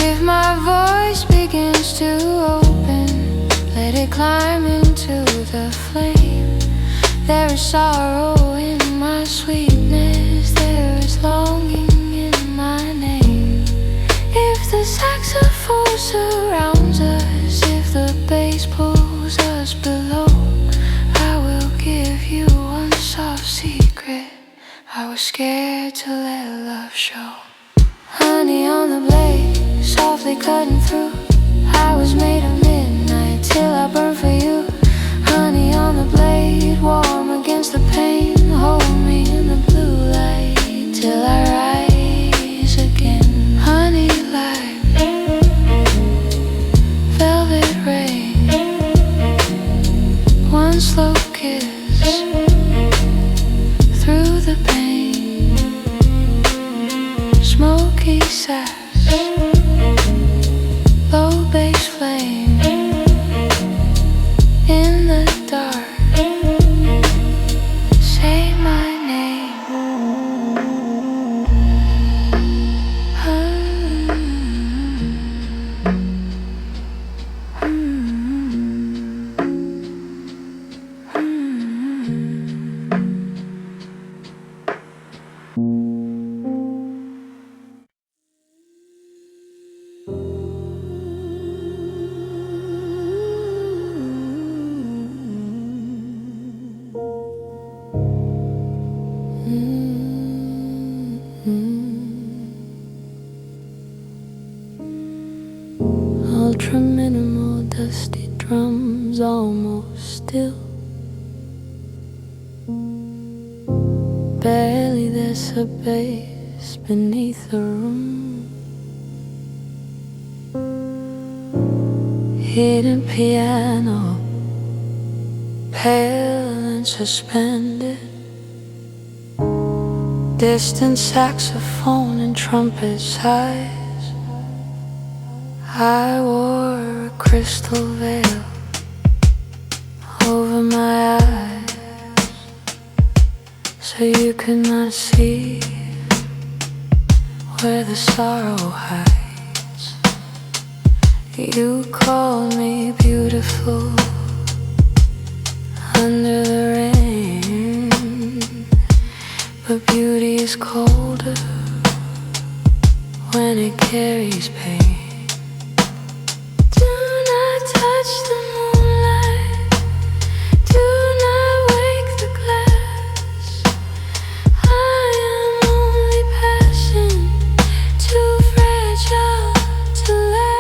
[SPEAKER 1] If my voice begins to open, let it climb into the flame. There is sorrow in my sweetness, there is longing in my name. If the saxophone surrounds us, if the bass pulls us below, I will give you one soft secret I was scared to let love show. Honey on the blade, softly cutting through. I was made of midnight till I burned for you. Honey on the blade, warm against the pain. Hold me in the blue light till I rise again. Honey like velvet rain, one slow kiss through the pain. Smoky sass, low bass flame in the dark. Say my name. Ultra minimal, dusty drums, almost still. Barely there's a bass, space beneath the room. Hidden piano, pale and suspended, distant saxophone and trumpet sighs. I wore a crystal veil over my eyes, so you could not see where the sorrow hides. You called me beautiful under the rain, but beauty is colder when it carries pain. Do not touch the moonlight, do not wake the glass. I am only passing, too fragile to last.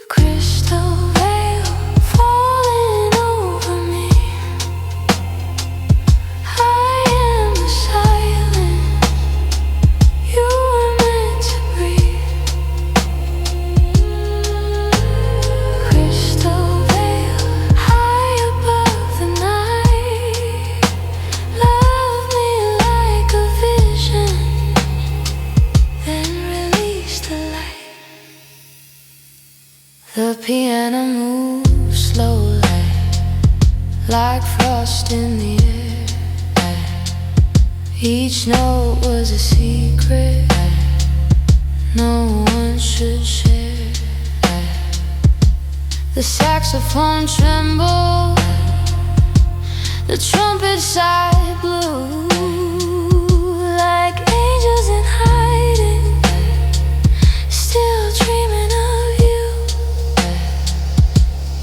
[SPEAKER 1] Crystal veil falling over me, I am the silence you were meant to breathe. Crystal veil high above the night, love me like a vision, then release the light. The piano moves slowly, like frost in the air. Each note was a secret no one should share. The saxophone trembled, the trumpet sighed blue, like angels in hiding, still dreaming of you.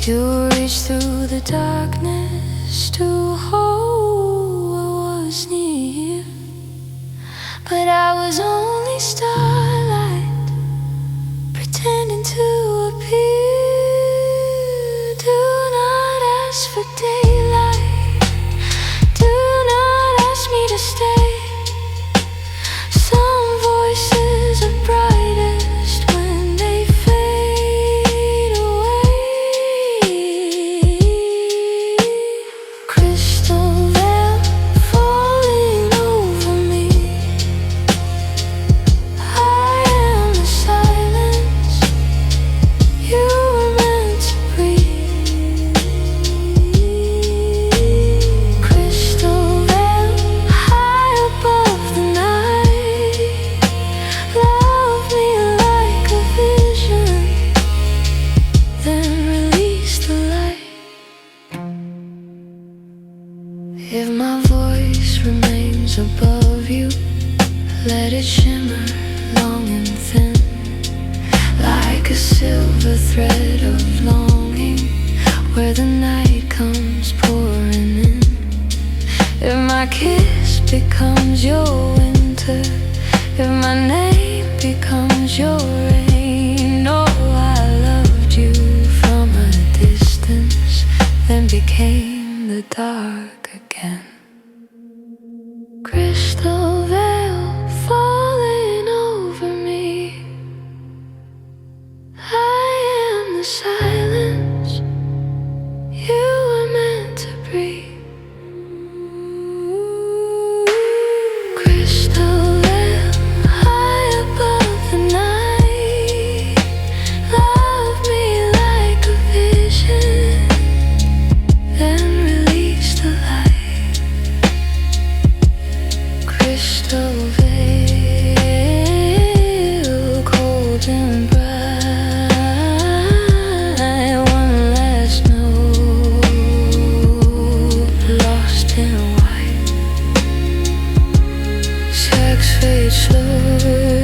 [SPEAKER 1] You reached through the darkness to hold what was near, but I was only starlight, pretending to appear. Do not ask for daylight, do not ask me to stay. Some voices are brightest when they fade away. Crystal veil falling over me, I am the silence you were meant to breathe. Crystal veil high above the night, love me like a vision, then release the light. If my voice remains above you, let it shimmer long and thin, like a silver thread of longing, where the night comes pouring in. If my kiss becomes your winter, if my name becomes your rain, oh, I loved you from a distance, then became the dark again. Crystal veil falling over me, I am the silence you were meant to breathe. Crystal veil high above the night, love me like a vision, then release the light. Crystal veil, cold and bright, one last note lost in white. Sax fades slowly,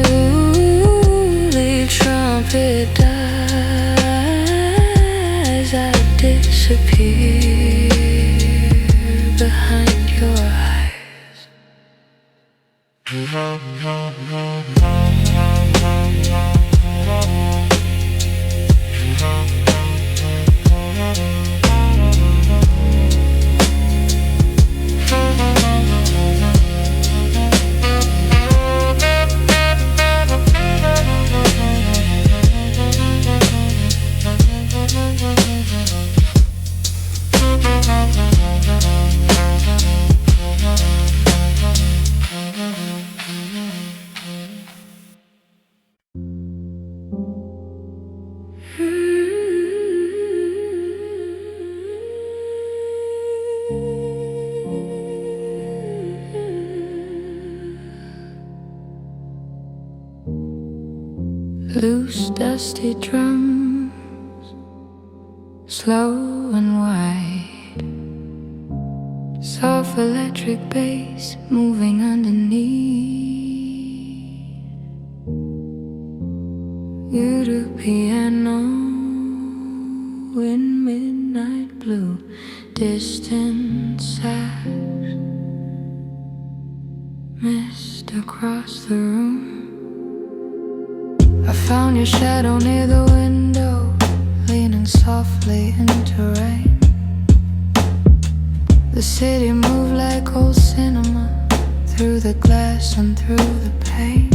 [SPEAKER 1] trumpet dies, I disappear behind your eyes. Loose, dusty drums, slow and wide. Soft electric bass moving underneath. You do piano in midnight blue, distant sax, mist across the room. I found your shadow near the window, leaning softly into rain. The city moved like old cinema, through the glass and through the pain.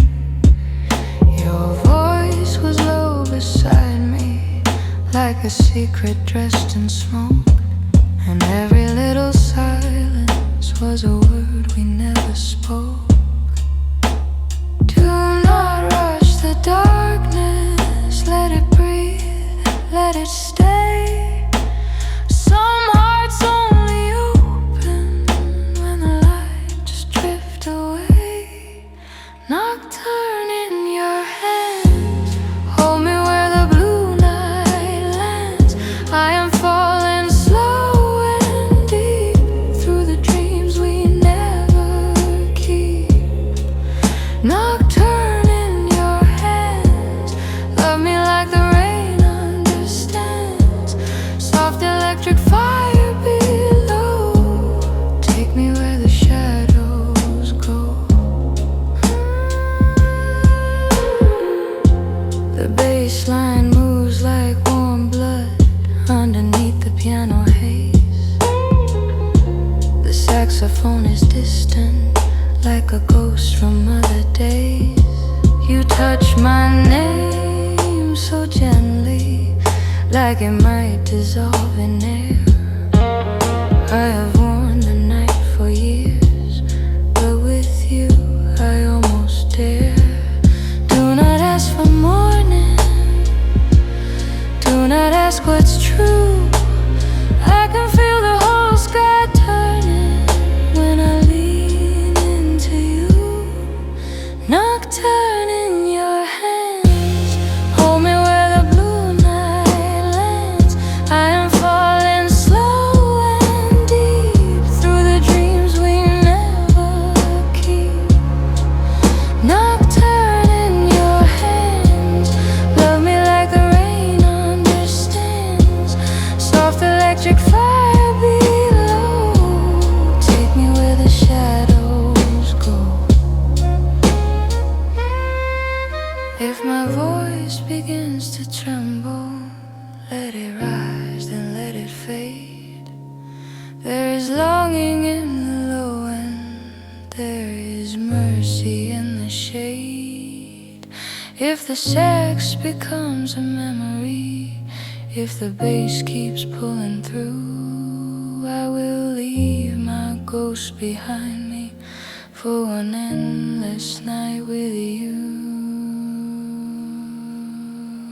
[SPEAKER 1] Your voice was low beside me, like a secret dressed in smoke. And every little silence was a word we never spoke. Do not rush the darkness, let it breathe, let it stay. Some hearts only open when the light just drift away. Nocturne in your hands, hold me where the blue night lands. I am falling slow and deep through the dreams we never keep. Nocturne in your hands, love me like the rain understands. Soft electric fire below, take me where the shadows go. The bass line moves like warm blood underneath the piano haze. The saxophone is distant, like a ghost from other days. You touch my name so gently, like it might dissolve in air. I have worn the night for years, but with you I almost dare. Do not ask for morning, do not ask what's true. I can feel the whole sky turning when I lean into you. Nocturne in your hands, hold me where the blue night lands. I am falling slow and deep through the dreams we never keep. Nocturne in your hands, love me like the rain understands. Soft electric fire below, take me where the shadows go. If my voice begins to tremble, let it rise, then let it fade. There is longing in the low end, there is mercy in the shade. If the sex becomes a memory, if the bass keeps pulling through, I will leave my ghost behind me for one endless night with you.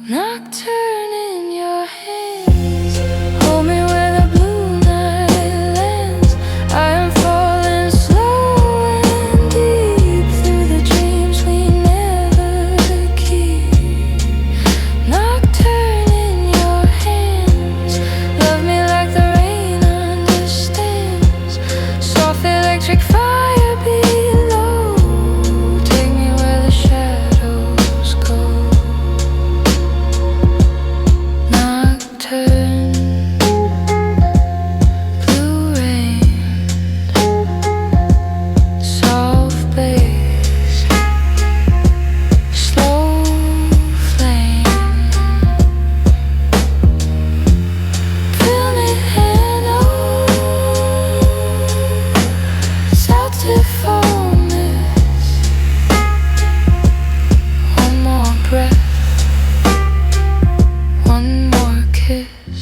[SPEAKER 1] Nocturne in your hands, hold me where the blue night lands. I am falling slow and deep through the dreams we never keep. Nocturne in your hands, love me like the rain understands. Soft electric fire below, take me where the shadows go. Nocturne, blue rain, soft bass, slow flame. Fill me and salted foamers. One more breath, one more kiss.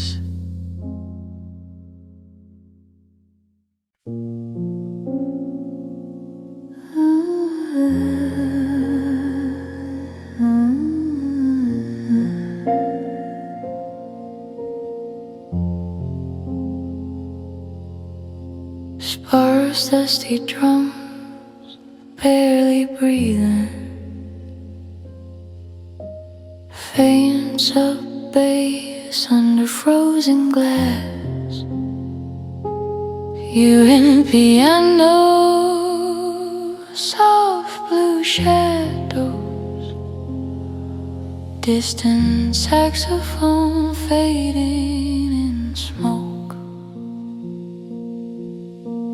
[SPEAKER 1] Sparse, dusty drums, barely breathing. Faints up bass under frozen glass. You in piano, soft blue shadows, distant saxophone fading in smoke.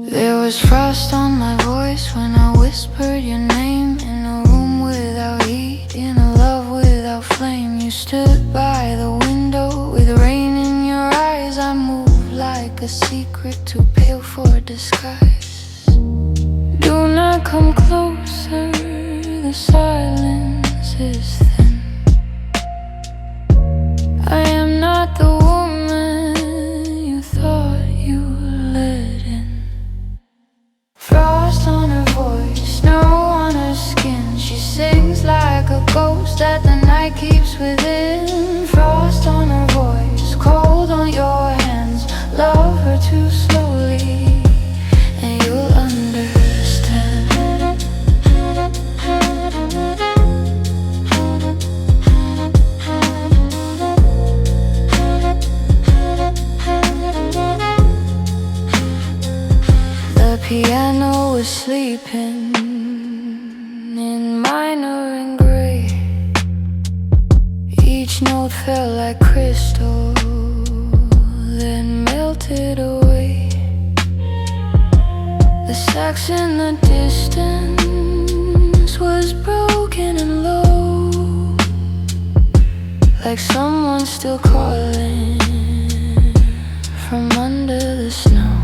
[SPEAKER 1] There was frost on my voice when I whispered your name in a room without heat, in a love without flame. You stood by the window with rain in your eyes. I moved like a secret too pale for disguise. Do not come closer, the silence is thin. I am not the woman you thought you let in. Frost on her voice, snow on her skin. She sings like a ghost that the night keeps within. Frost on her voice, cold on your hands. Love her too slowly, and you'll understand. The piano was sleeping in minor and gray. Each note felt like crystal, then melted away. The sax in the distance was broken and low, like someone still calling from under the snow.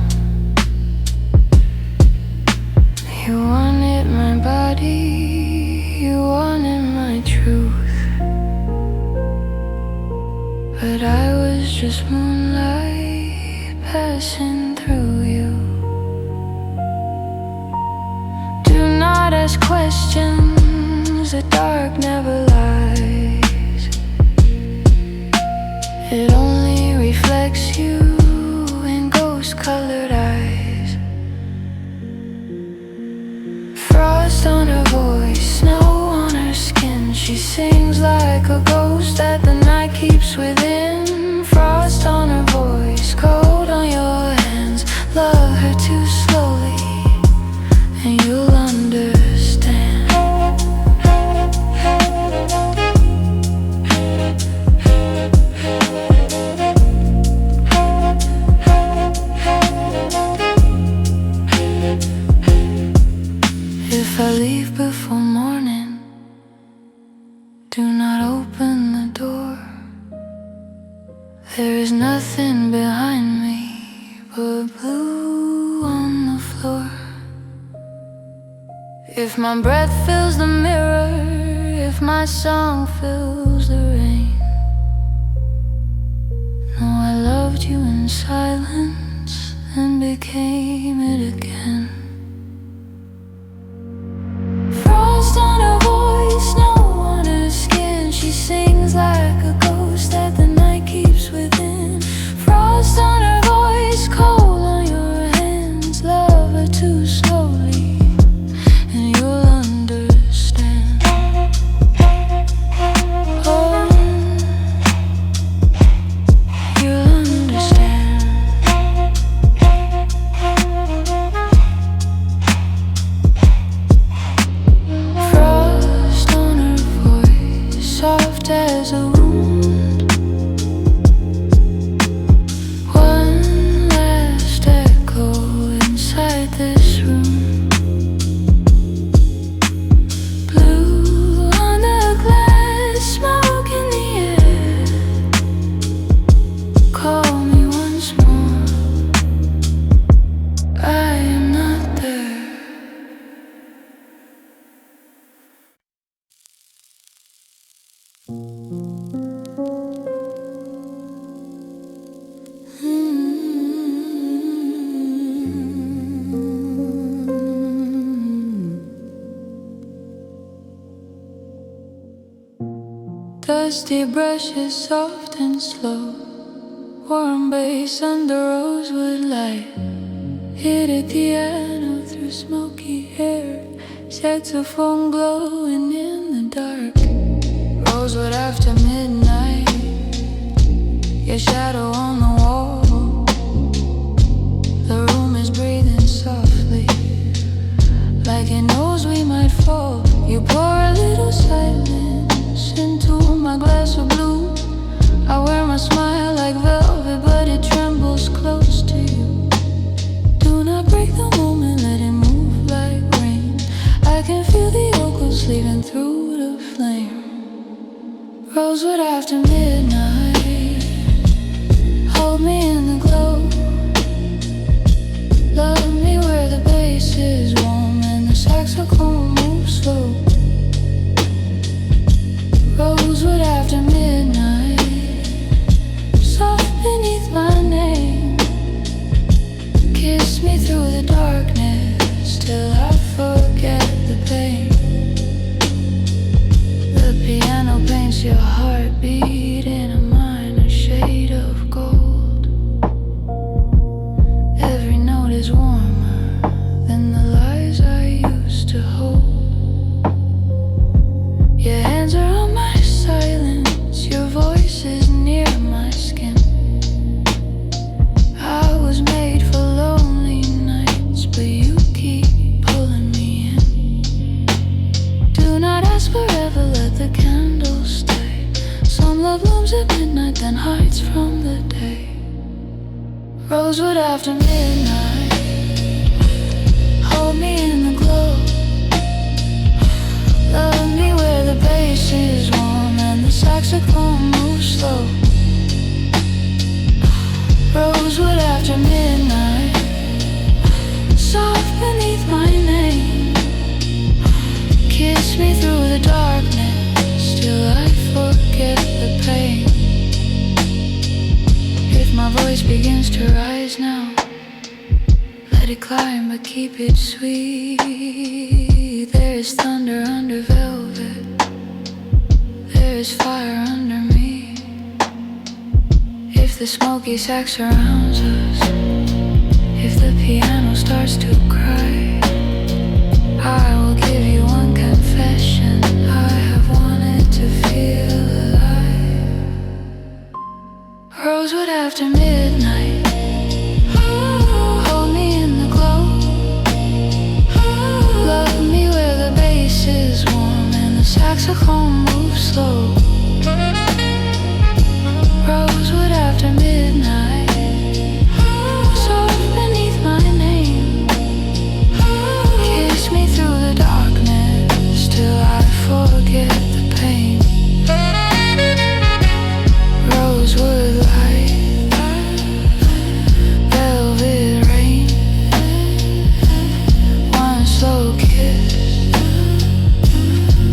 [SPEAKER 1] You wanted my body, you wanted my truth, but I was just moonlight passing through you. Do not ask questions, the dark never lies. It only reflects you in ghost-colored eyes. Frost on her voice, snow on her skin. She sings like a ghost that the night keeps within. Frost on her voice, cold on your hands. Love her too slowly, and you'll understand. If I leave before morning, do not open the door. There is nothing behind me but blue on the floor. If my breath fills the mirror, if my song fills the rain, no, I loved you in silence and became it again. Frost on her voice, snow on her skin. She sings like a ghost that the night keeps within. Frost on her voice, cold on your hands. Love her too slowly, and you'll understand. Oh, you'll understand. Frost on her voice, soft as a wound. One last echo inside this room. Blue on the glass, smoke in the air. Call me once more, I am not there. Dusty brushes, soft and slow. Warm bass under rosewood light. Hit a piano through smoky hair. Saxophone glowing in the dark. Rosewood after midnight, your shadow on the wall. The room is breathing softly, like it knows we might fall. You pour a little silence into my glass of blue. I wear my smile like velvet, but it trembles close to you. Do not break the moment, let it move like rain. I can feel the opals leaving through the flame. Rosewood after midnight, hold me in the glow. Love me where the bass is warm and the saxophone moves slow. Rosewood after midnight, soft beneath my name. Kiss me through the darkness till I forget the pain. The piano paints your heartbeat in a minor shade of gold. Every note is warmer than the lies I used to hold. Your hands are on my silence, your voice is near my skin. I was made for lonely nights, but you keep pulling me in. Do not ask forever, let the candles stay. Some love blooms at midnight, then hides from the day. Rosewood after midnight, hold me in the glow. Love me where the bass is warm and the saxophone moves slow. Rosewood after midnight, soft beneath my name. Kiss me through the darkness till I forget the pain. If my voice begins to rise now, let it climb but keep it sweet. There is thunder under velvet, there is fire under me. If the smoky sax surrounds us, if the piano starts to cry, I will give you one confession. I have wanted to feel alive. Rosewood after midnight, hold me in the glow. Love me where the bass is warm and the saxophone moves slow. Rosewood after midnight, soft beneath my name. Kiss me through the darkness till I forget the pain. Rosewood light, velvet rain, one slow kiss,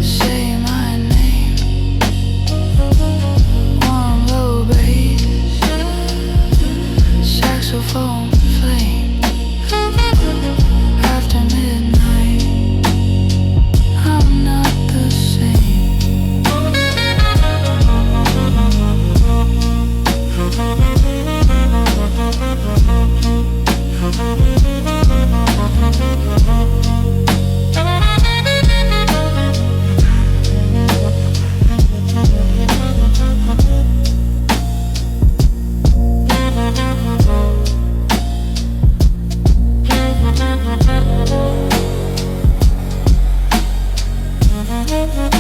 [SPEAKER 1] say my name. Warm low bass, saxophone flame. After midnight, I'm not the same.
[SPEAKER 2] Mm-hmm.